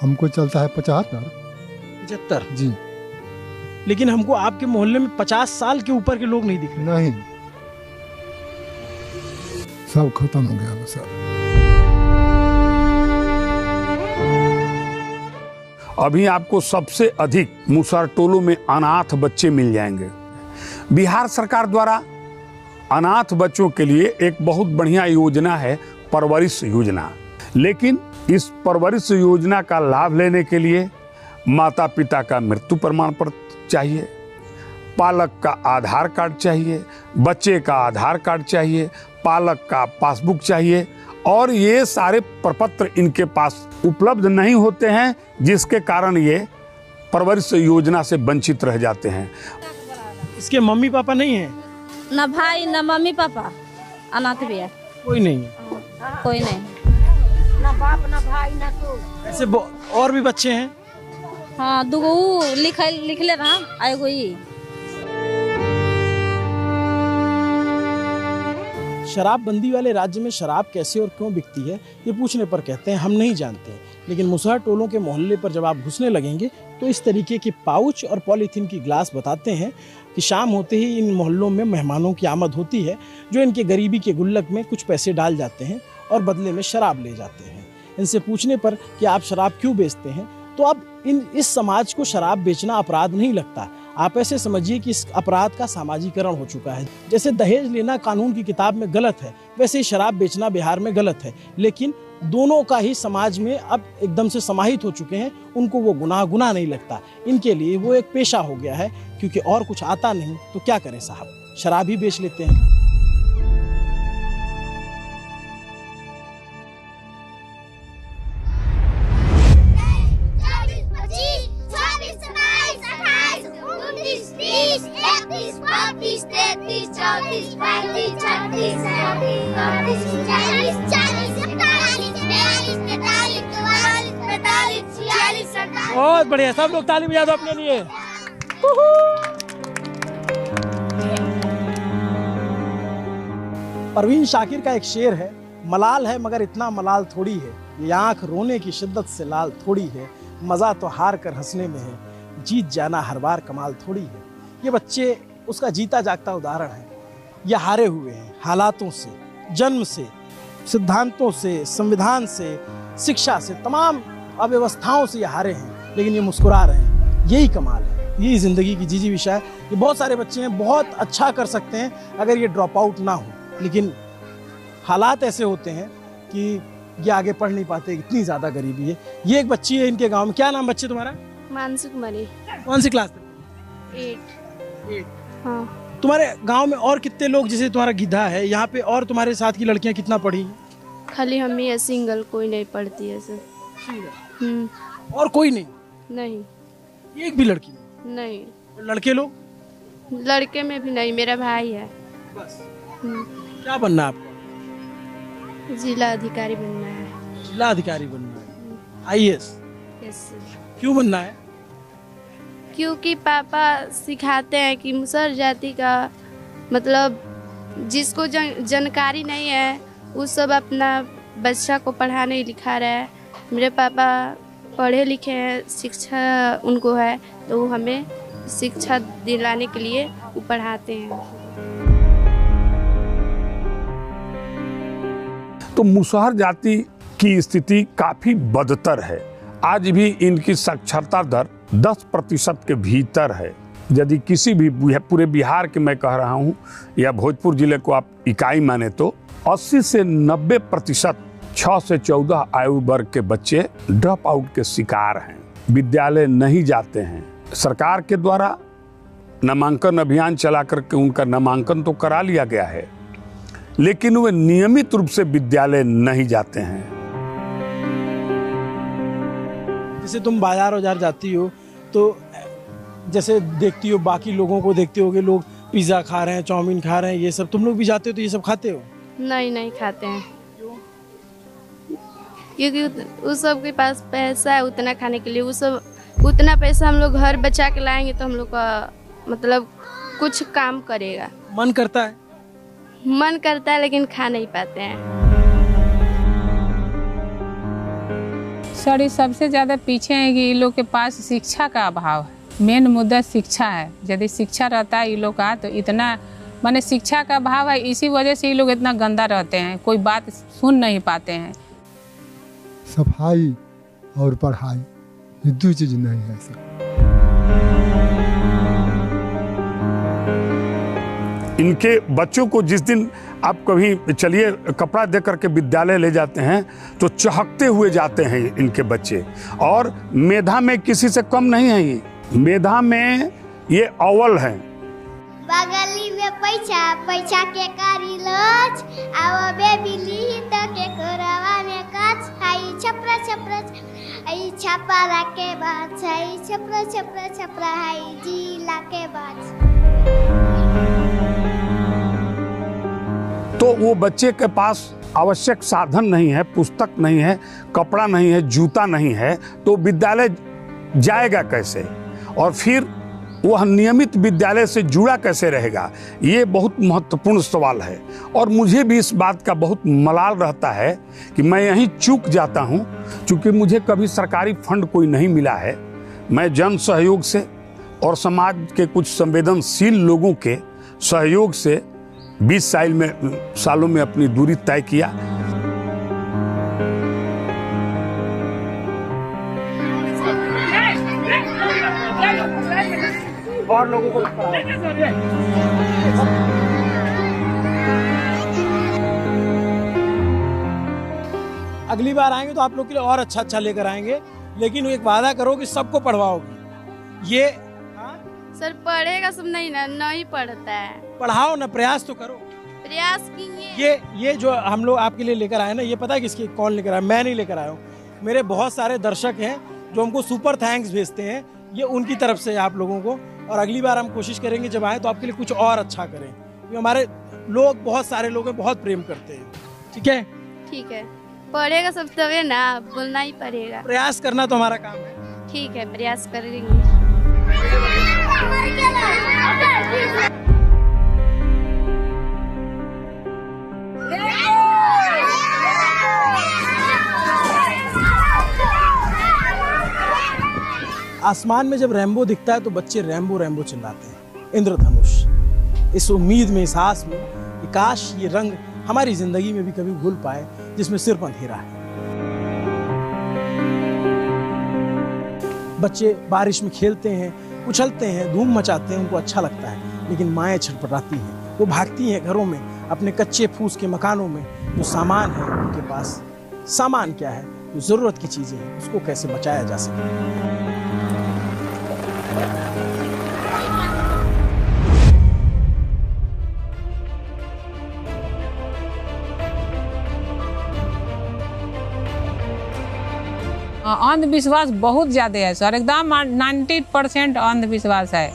हमको चलता है 75। 75 जी। लेकिन हमको आपके मोहल्ले में 50 साल के ऊपर के लोग नहीं दिख रहे। नहीं, सब खत्म हो गया सर। अभी आपको सबसे अधिक मुसहर टोलों में अनाथ बच्चे मिल जाएंगे। बिहार सरकार द्वारा अनाथ बच्चों के लिए एक बहुत बढ़िया योजना है, परवरिश योजना। लेकिन इस परवरिश योजना का लाभ लेने के लिए माता पिता का मृत्यु प्रमाण पत्र चाहिए, पालक का आधार कार्ड चाहिए, बच्चे का आधार कार्ड चाहिए, पालक का पासबुक चाहिए, और ये सारे प्रपत्र इनके पास उपलब्ध नहीं होते हैं, जिसके कारण ये परवरिश योजना से वंचित रह जाते हैं। इसके मम्मी पापा नहीं है? ना भाई ना मम्मी पापा, अनाथ भी है। कोई नहीं है? कोई नहीं, ना बाप ना भाई ना कोई। ऐसे और भी बच्चे हैं? हाँ, दुगो लिख ले रहा, आएगो ही। शराबबंदी वाले राज्य में शराब कैसे और क्यों बिकती है, ये पूछने पर कहते हैं हम नहीं जानते। लेकिन मुसहर टोलों के मोहल्ले पर जब आप घुसने लगेंगे तो इस तरीके के पाउच और पॉलीथीन की ग्लास बताते हैं कि शाम होते ही इन मोहल्लों में मेहमानों की आमद होती है, जो इनके गरीबी के गुल्लक में कुछ पैसे डाल जाते हैं और बदले में शराब ले जाते हैं। इनसे पूछने पर कि आप शराब क्यों बेचते हैं, तो अब इस समाज को शराब बेचना अपराध नहीं लगता। आप ऐसे समझिए कि इस अपराध का सामाजिकरण हो चुका है। जैसे दहेज लेना कानून की किताब में गलत है, वैसे ही शराब बेचना बिहार में गलत है। लेकिन दोनों का ही समाज में अब एकदम से समाहित हो चुके हैं, उनको वो गुनाह नहीं लगता। इनके लिए वो एक पेशा हो गया है, क्योंकि और कुछ आता नहीं तो क्या करें साहब, शराब ही बेच लेते हैं। बहुत बढ़िया, सब लोग ताली बजा दो अपने लिए। परवीन शाकिर का एक शेर है, मलाल है मगर इतना मलाल थोड़ी है, ये आंख रोने की शिद्दत से लाल थोड़ी है, मजा तो हार कर हंसने में है, जीत जाना हर बार कमाल थोड़ी है। ये बच्चे उसका जीता जागता उदाहरण है। ये हारे हुए हैं हालातों से, जन्म से, सिद्धांतों से, संविधान से, शिक्षा से, तमाम अव्यवस्थाओं से ये हारे हैं, लेकिन ये मुस्कुरा रहे हैं। यही कमाल है, यही ज़िंदगी की जीजी विषय है। ये बहुत सारे बच्चे हैं बहुत अच्छा कर सकते हैं अगर ये ड्रॉप आउट ना हो, लेकिन हालात ऐसे होते हैं कि ये आगे पढ़ नहीं पाते, इतनी ज़्यादा गरीबी है। ये एक बच्ची है इनके गांव में। क्या नाम बच्चे तुम्हारा? मानसी कुमारी। कौन सी क्लास? 8। हाँ। तुम्हारे गांव में और कितने लोग, जैसे तुम्हारा गिद्धा है यहाँ पे, और तुम्हारे साथ की लड़कियाँ कितना पढ़ी? खाली हम ही है, सिंगल, कोई नहीं पढ़ती है सर। और कोई नहीं? नहीं, एक भी लड़की नहीं। लड़के लोग? लड़के में भी नहीं, मेरा भाई है बस। क्या बनना है आपको? जिला अधिकारी बनना है। जिला अधिकारी बनना है, IAS? Yes sir. क्यों बनना है? क्योंकि पापा सिखाते हैं कि मुसहर जाति का मतलब जिसको जानकारी नहीं है वो सब अपना बच्चा को पढ़ा नहीं लिखा रहा है। मेरे पापा पढ़े लिखे हैं, शिक्षा उनको है, तो वो हमें शिक्षा दिलाने के लिए वो पढ़ाते हैं। तो मुसहर जाति की स्थिति काफ़ी बदतर है। आज भी इनकी साक्षरता दर 10% के भीतर है। यदि किसी भी पूरे बिहार के मैं कह रहा हूँ या भोजपुर जिले को आप इकाई माने तो 80 से 90% 6 से 14 आयु वर्ग के बच्चे ड्रॉप आउट के शिकार हैं, विद्यालय नहीं जाते हैं। सरकार के द्वारा नामांकन अभियान चला करके उनका नामांकन तो करा लिया गया है, लेकिन वे नियमित रूप से विद्यालय नहीं जाते हैं। जैसे तुम बाजार बाजार जाती हो तो जैसे देखती हो, बाकी लोगों को देखते होगे, लोग पिज़्ज़ा खा रहे हैं, चाउमीन खा रहे हैं, ये सब तुम लोग भी जाते हो तो ये सब खाते हो? नहीं खाते हैं। क्योंकि उस सब के पास पैसा है उतना खाने के लिए, वो सब उतना पैसा हम लोग घर बचा के लाएंगे तो हम लोग का मतलब कुछ काम करेगा। मन करता है? मन करता है लेकिन खा नहीं पाते हैं। सर ये सबसे ज़्यादा पीछे है कि इन लोग के पास शिक्षा का अभाव है। मेन मुद्दा शिक्षा है। यदि शिक्षा रहता है इन लोग का तो इतना माने शिक्षा का अभाव है, इसी वजह से ये लोग इतना गंदा रहते हैं, कोई बात सुन नहीं पाते हैं। सफाई और पढ़ाई ये दो चीज नहीं है सर। इनके बच्चों को जिस दिन आप कभी चलिए कपड़ा दे करके विद्यालय ले जाते हैं तो चहकते हुए जाते हैं इनके बच्चे, और मेधा में किसी से कम नहीं है। ये मेधा में ये अव्वल हैं। बगली में पैसा पैसा के कारी लच आवा बेबिली त के करवा में काच आई छपरा छपरा आई छपरा के बात आई छपरा छपरा छपरा आई जिला के बात। तो वो बच्चे के पास आवश्यक साधन नहीं है, पुस्तक नहीं है, कपड़ा नहीं है, जूता नहीं है, तो विद्यालय जाएगा कैसे, और फिर वह नियमित विद्यालय से जुड़ा कैसे रहेगा? ये बहुत महत्वपूर्ण सवाल है। और मुझे भी इस बात का बहुत मलाल रहता है कि मैं यहीं चूक जाता हूँ, क्योंकि मुझे कभी सरकारी फंड कोई नहीं मिला है। मैं जन सहयोग से और समाज के कुछ संवेदनशील लोगों के सहयोग से 20 सालों में अपनी दूरी तय किया। और लोगों को अगली बार आएंगे तो आप लोग के लिए और अच्छा लेकर आएंगे, लेकिन एक वादा करो कि सबको पढ़वाओगी। ये सर पढ़ेगा सब नहीं पढ़ता है। पढ़ाओ ना, प्रयास तो करो। प्रयास कीजिए। ये जो हम लोग आपके लिए लेकर आए ना, ये पता है किसके कौन लेकर आया? मैं नहीं लेकर आया हूँ, मेरे बहुत सारे दर्शक हैं जो हमको सुपर थैंक्स भेजते हैं, ये उनकी तरफ से आप लोगों को। और अगली बार हम कोशिश करेंगे जब आए तो आपके लिए कुछ और अच्छा करें, क्योंकि हमारे लोग बहुत सारे लोग हैं, बहुत प्रेम करते हैं। ठीक है? ठीक है, पढ़ेगा सब तभी ना, बोलना ही पड़ेगा। प्रयास करना तो हमारा काम है। ठीक है, प्रयास करेंगे। आसमान में जब रैम्बो दिखता है तो बच्चे रैम्बो रैम्बो चिल्लाते हैं। इंद्रधनुष। इस उम्मीद में, इस आस में कि काश ये रंग हमारी जिंदगी में भी कभी घुल पाए जिसमें सिर्फ अंधेरा है। बच्चे बारिश में खेलते हैं, उछलते हैं, धूम मचाते हैं, उनको अच्छा लगता है, लेकिन माएँ छटपटाती हैं। वो भागती हैं घरों में, अपने कच्चे फूस के मकानों में। जो सामान है उनके पास, सामान क्या है, जो ज़रूरत की चीज़ें हैं, उसको कैसे बचाया जा सके। अंधविश्वास बहुत ज़्यादा है सर, एकदम 90% अंधविश्वास है।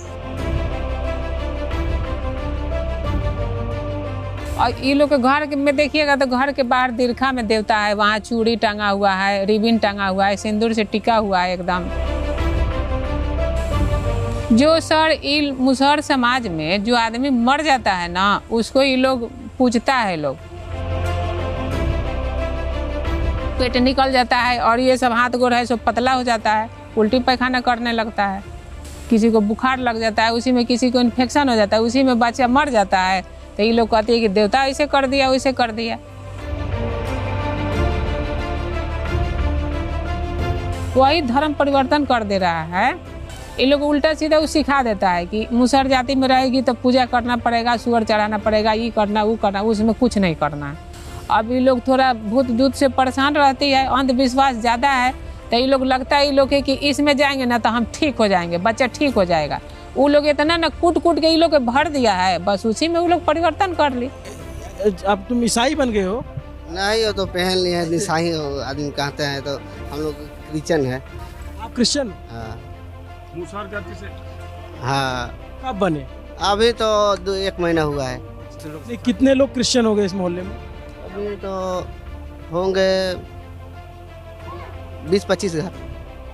और ये लोग के घर में देखिएगा तो घर के बाहर दीर्घा में देवता है, वहाँ चूड़ी टंगा हुआ है, रिबिन टंगा हुआ है, सिंदूर से टिका हुआ है एकदम। जो सर ये मुसहर समाज में जो आदमी मर जाता है ना, उसको ये लोग पूजता है। लोग पेट निकल जाता है और ये सब हाथ गोड़ है सब पतला हो जाता है, उल्टी पैखाना करने लगता है, किसी को बुखार लग जाता है, उसी में किसी को इन्फेक्शन हो जाता है, उसी में बच्चा मर जाता है। तो ये लोग कहते हैं कि देवता ऐसे कर दिया, वैसे कर दिया। वही धर्म परिवर्तन कर दे रहा है। ये लोग उल्टा सीधा वो सिखा देता है कि मुसहर जाति में रहेगी तो पूजा करना पड़ेगा, सुअर चढ़ाना पड़ेगा, ये करना वो करना, उसमें कुछ नहीं करना। अब ये लोग थोड़ा भूत दूत से परेशान रहती है, अंधविश्वास ज़्यादा है, तो ये लोग लगता है ये लोग कि इसमें जाएंगे ना तो हम ठीक हो जाएंगे, बच्चा ठीक हो जाएगा। वो लोग इतना ना कूट के ये लोग भर दिया है, बस उसी में वो लोग परिवर्तन कर ली। अब तुम ईसाई बन गए हो? नहीं, वो तो पहन लिए हैं, ईसाई आदमी कहते हैं, तो हम लोग क्रिश्चियन है। आप क्रिश्चियन? हाँ। मुसहर जाति से? हाँ। कब बने? अभी तो 1 महीना हुआ है। कितने लोग क्रिश्चियन हो गए इस मोहल्ले में? अभी तो होंगे 20-25 घर।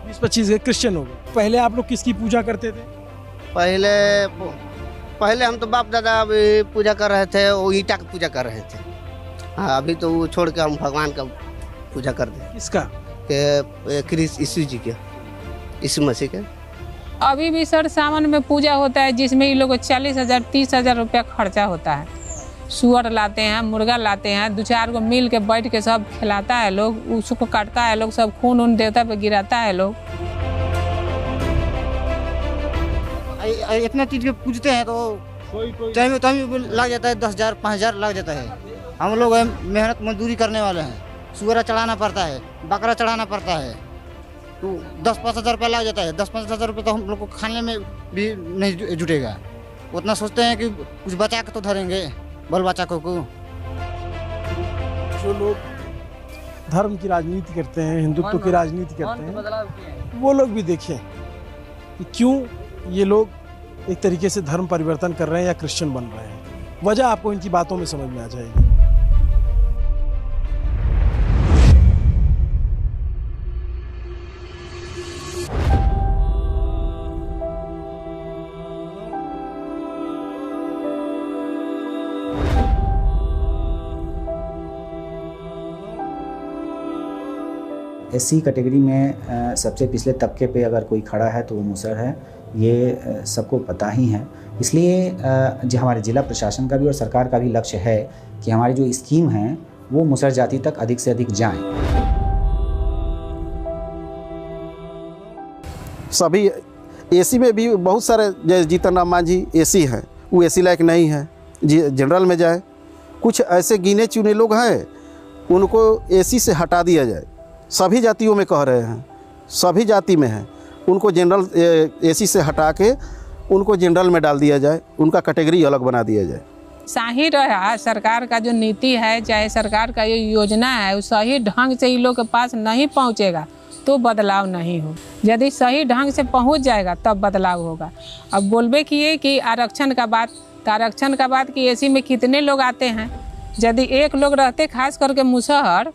20-25 घर क्रिश्चियन हो गए। पहले आप लोग किसकी पूजा करते थे? पहले हम तो बाप दादा पूजा कर रहे थे, वो ईटा की पूजा कर रहे थे। हाँ, अभी तो वो छोड़ के हम भगवान का पूजा करते हैं। किसका? यीशु जी के, यीशु मसीह के। अभी भी सर सावन में पूजा होता है जिसमें ये लोग 40,000 30,000 रुपया खर्चा होता है। सुअर लाते हैं, मुर्गा लाते हैं, 2-4 को मिल के बैठ के सब खिलाता है लोग, उसको काटता है लोग, सब खून उन देवता पे गिराता है लोग। इतना चीज के पूजते हैं तो टाइम लग जाता है, 10,000 5,000 लग जाता है। हम लोग मेहनत मजदूरी करने वाले हैं, सुअर चढ़ाना पड़ता है, बकरा चढ़ाना पड़ता है, तो 10-5 हज़ार रुपया लग जाता है। 10-5 हज़ार रुपये तो हम लोग को खाने में भी नहीं जुटेगा। उतना सोचते हैं कि कुछ बचा के तो धरेंगे बाल बच्चा को। जो लोग धर्म की राजनीति करते हैं, हिंदुत्व की राजनीति करते हैं, वो लोग भी देखें कि क्यों ये लोग एक तरीके से धर्म परिवर्तन कर रहे हैं या क्रिश्चियन बन रहे हैं। वजह आपको इनकी बातों में समझ में आ जाएगी। एससी कैटेगरी में सबसे पिछले तबके पे अगर कोई खड़ा है तो वो मुसहर है, ये सबको पता ही है। इसलिए जो हमारे जिला प्रशासन का भी और सरकार का भी लक्ष्य है कि हमारी जो स्कीम है वो मुसहर जाति तक अधिक से अधिक जाएं। सभी एसी में भी बहुत सारे, जैसे जीतन राम मांझी एसी हैं, वो एसी लायक नहीं है, जनरल में जाए। कुछ ऐसे गिने चुने लोग हैं, उनको एसी से हटा दिया जाए। सभी जातियों में कह रहे हैं, सभी जाति में हैं, उनको जनरल एसी से हटा के उनको जनरल में डाल दिया जाए, उनका कैटेगरी अलग बना दिया जाए। सही रहा सरकार का जो नीति है, चाहे सरकार का ये योजना है, वो सही ढंग से इन लोग के पास नहीं पहुंचेगा तो बदलाव नहीं हो। यदि सही ढंग से पहुंच जाएगा तब बदलाव होगा। अब बोलबे किए कि आरक्षण का बात, तो आरक्षण का बात कि एसी में कितने लोग आते हैं। यदि एक लोग रहते खास करके मुसहर,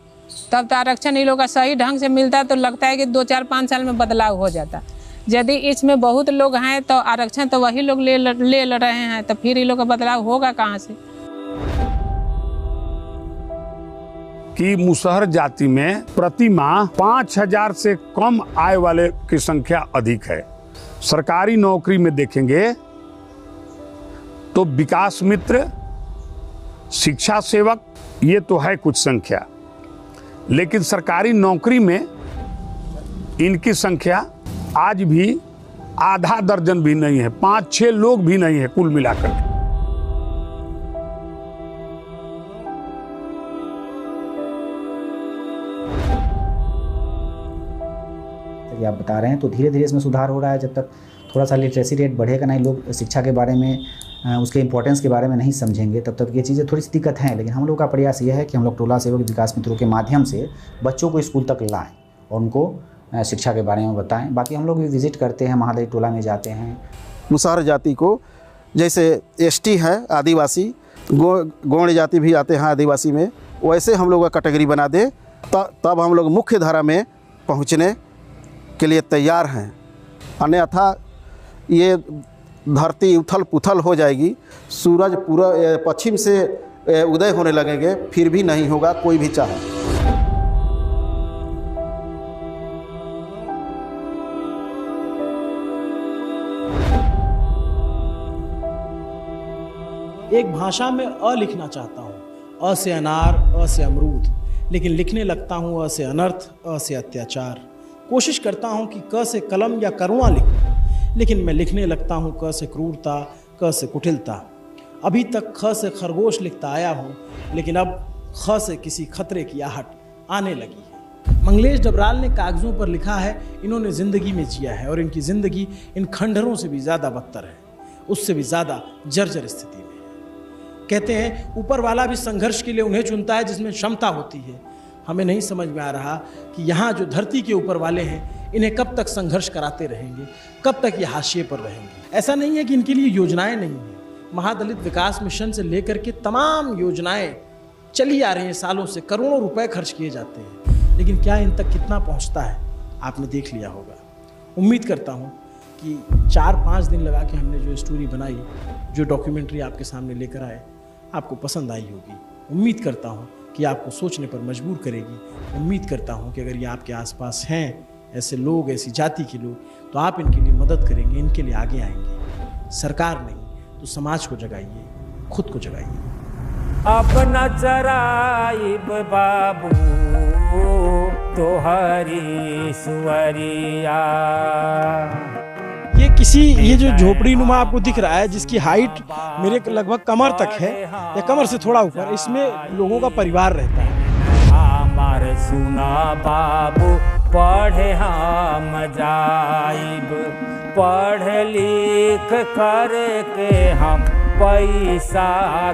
तब तो आरक्षण इन लोग का सही ढंग से मिलता तो लगता है कि 2-4-5 साल में बदलाव हो जाता। यदि इसमें बहुत लोग हैं तो आरक्षण तो वही लोग ले रहे हैं, तो फिर इन लोग का बदलाव होगा कहाँ से। कि मुसहर जाति में प्रति माह 5,000 से कम आय वाले की संख्या अधिक है। सरकारी नौकरी में देखेंगे तो विकास मित्र, शिक्षा सेवक, ये तो है कुछ संख्या, लेकिन सरकारी नौकरी में इनकी संख्या आज भी आधा दर्जन भी नहीं है, 5-6 लोग भी नहीं है कुल मिलाकर। आप बता रहे हैं तो धीरे धीरे इसमें सुधार हो रहा है। जब तक थोड़ा सा लिटरेसी रेट बढ़ेगा नहीं, लोग शिक्षा के बारे में उसके इंपॉर्टेंस के बारे में नहीं समझेंगे, तब तक ये चीज़ें थोड़ी सी दिक्कत हैं। लेकिन हम लोग का प्रयास ये है कि हम लोग टोला सेवक विकास मित्रों के माध्यम से बच्चों को स्कूल तक लाएं और उनको शिक्षा के बारे में बताएं। बाकी हम लोग भी विज़िट करते हैं, महादेव टोला में जाते हैं। मुसहर जाति को जैसे एसटी है आदिवासी, गौड़ जाति भी आते हैं आदिवासी में, वैसे हम लोग का कैटेगरी बना दे, तब हम लोग मुख्य धारा में पहुँचने के लिए तैयार हैं। अन्यथा ये धरती उथल पुथल हो जाएगी, सूरज पूरा पश्चिम से उदय होने लगेंगे, फिर भी नहीं होगा कोई भी चाहे। एक भाषा में अ लिखना चाहता हूँ, अ से अनार, अ से अमरूद, लेकिन लिखने लगता हूँ अ से अनर्थ, अ से अत्याचार। कोशिश करता हूँ कि क से कलम या करुणा लिखूं, लेकिन मैं लिखने लगता हूँ क से क्रूरता, क से कुटिलता। अभी तक ख से खरगोश लिखता आया हूँ, लेकिन अब ख से किसी खतरे की आहट आने लगी है। मंगलेश डबराल ने कागज़ों पर लिखा है, इन्होंने ज़िंदगी में जिया है और इनकी ज़िंदगी इन खंडहरों से भी ज़्यादा बदतर है, उससे भी ज़्यादा जर्जर स्थिति में है। कहते हैं ऊपर वाला भी संघर्ष के लिए उन्हें चुनता है जिसमें क्षमता होती है। हमें नहीं समझ में आ रहा कि यहाँ जो धरती के ऊपर वाले हैं, इन्हें कब तक संघर्ष कराते रहेंगे, कब तक ये हाशिए पर रहेंगे। ऐसा नहीं है कि इनके लिए योजनाएं नहीं हैं। महादलित विकास मिशन से लेकर के तमाम योजनाएं चली आ रही हैं, सालों से करोड़ों रुपए खर्च किए जाते हैं, लेकिन क्या इन तक कितना पहुँचता है आपने देख लिया होगा। उम्मीद करता हूँ कि 4-5 दिन लगा के हमने जो स्टोरी बनाई, जो डॉक्यूमेंट्री आपके सामने लेकर आए, आपको पसंद आई होगी। उम्मीद करता हूँ कि आपको सोचने पर मजबूर करेगी। उम्मीद करता हूँ कि अगर ये आपके आसपास हैं ऐसे लोग, ऐसी जाति के लोग, तो आप इनके लिए मदद करेंगे, इनके लिए आगे आएंगे। सरकार नहीं तो समाज को जगाइए, खुद को जगाइए। अपना चराइब बाबू तोहरी सुअरिया। ये जो झोपड़ी नुमा आपको दिख रहा है, जिसकी हाइट मेरे लगभग कमर तक है या कमर से थोड़ा ऊपर, इसमें लोगों का परिवार रहता है। हमारे सुना बाबू पढ़े हम जाइब, पढ़ लिख करके हम पैसा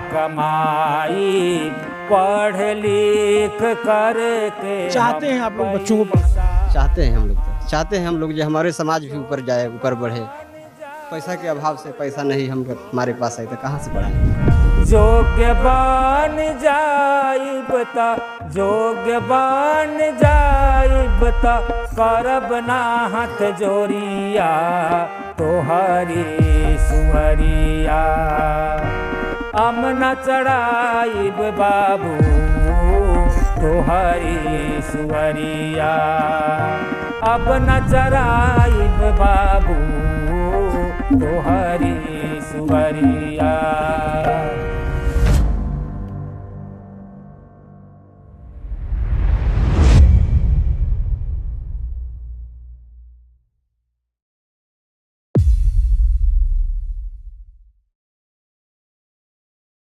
कमाई, पढ़ लिख करके। चाहते हैं आप लोग बच्चों को पढ़ाना? चाहते हैं हम लोग, चाहते हैं हम लोग जो हमारे समाज भी ऊपर जाए, ऊपर बढ़े। पैसा के अभाव से पैसा नहीं हमारे पास है तो कहाँ से बढ़ाएं। जोग्य बन जाइब ता, जोग्य बन जाइब ता, करब ना हाथ जोरिया तोहरी सुअरिया। अमना चढ़ाइब बाबू तोहरी सुअरिया, अब न चराइब बाबू तोहरी सुअरिया।